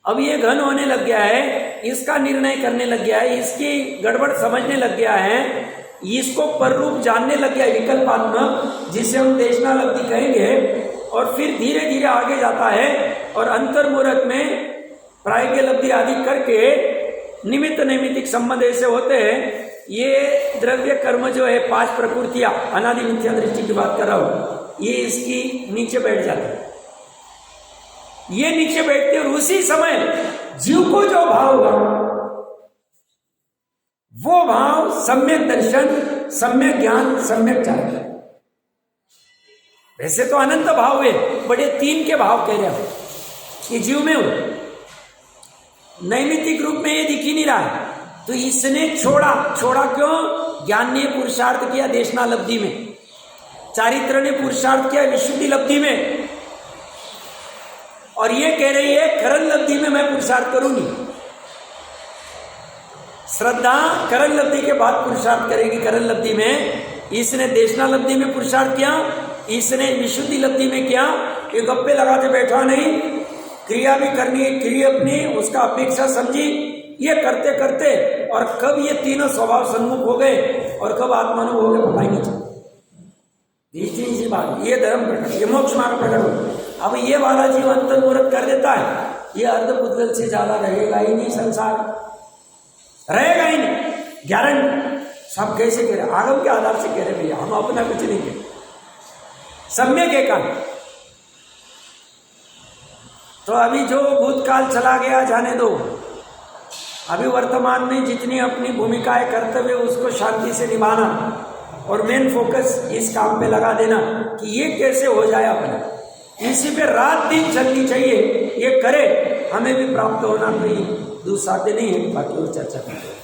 अब ये घन होने लग गया है, इसका निर्णय करने लग गया है, इसकी गड़बड़ समझने लग गया है, इसको पररूप जानने लग गया है, विकल्पात्मक, जिसे हम देशनालब्धि कहेंगे। और फिर धीरे धीरे आगे जाता है और अंतर्मूरत में प्राज्ञ लब्धि आदि करके निमित्त नैमित्तिक संबंध ऐसे होते हैं। ये द्रव्य कर्म जो है, 5 प्रकृतियां, अनादि मिथ्या दृष्टि की बात कर रहा हूं, ये इसकी नीचे बैठ जाते हैं। ये नीचे बैठते और उसी समय जीव को जो भाव होगा, वो भाव सम्यक दर्शन, सम्यक ज्ञान, सम्यक चार्य। वैसे तो अनंत भाव है, बड़े 3 के भाव कह रहे हो, ये जीव में हो, नैमित्तिक रूप में ये दिख ही नहीं रहा है। तो इसने छोड़ा क्यों? ज्ञान ने पुरुषार्थ किया देशनालब्धि में, चारित्र ने पुरुषार्थ किया विशुद्धि लब्धि में, और ये कह रही है करण लब्धि में मैं पुरुषार्थ करूंगी। श्रद्धा करण लब्धि के बाद पुरुषार्थ करेगी करण लब्धि में। इसने देशनालब्धि में पुरुषार्थ किया, इसने विशुद्धि लब्धि में किया। ये गप्पे लगाते बैठा नहीं, क्रिया भी करनी है, क्रिया अपनी, उसका अपेक्षा समझी, ये करते करते, और कब ये तीनों स्वभाव सन्मुख हो गए और कब आत्मानुभव हो गए पता ही नहीं चला। इसी बात, ये धर्म प्रकट, ये मोक्ष मार्ग प्रकट हो। अब ये वाला जीव अंतर्मुहूर्त कर देता है, ये अर्धपुद्गल से ज्यादा रहेगा ही नहीं, संसार रहेगा ही नहीं, गारंटी। सब कैसे कह रहे, आगम के आधार से कह रहे भैया, हम अपना कुछ नहीं कह, सम्यक एकांत। तो अभी जो भूतकाल चला गया जाने दो, अभी वर्तमान में जितनी अपनी भूमिकाएं कर्तव्य उसको शांति से निभाना, और मेन फोकस इस काम पे लगा देना कि ये कैसे हो जाए अपना, इसी पे रात दिन चलनी चाहिए। ये करे, हमें भी प्राप्त होना कोई दुस्साध्य नहीं है। बाकी और चर्चा करते हैं।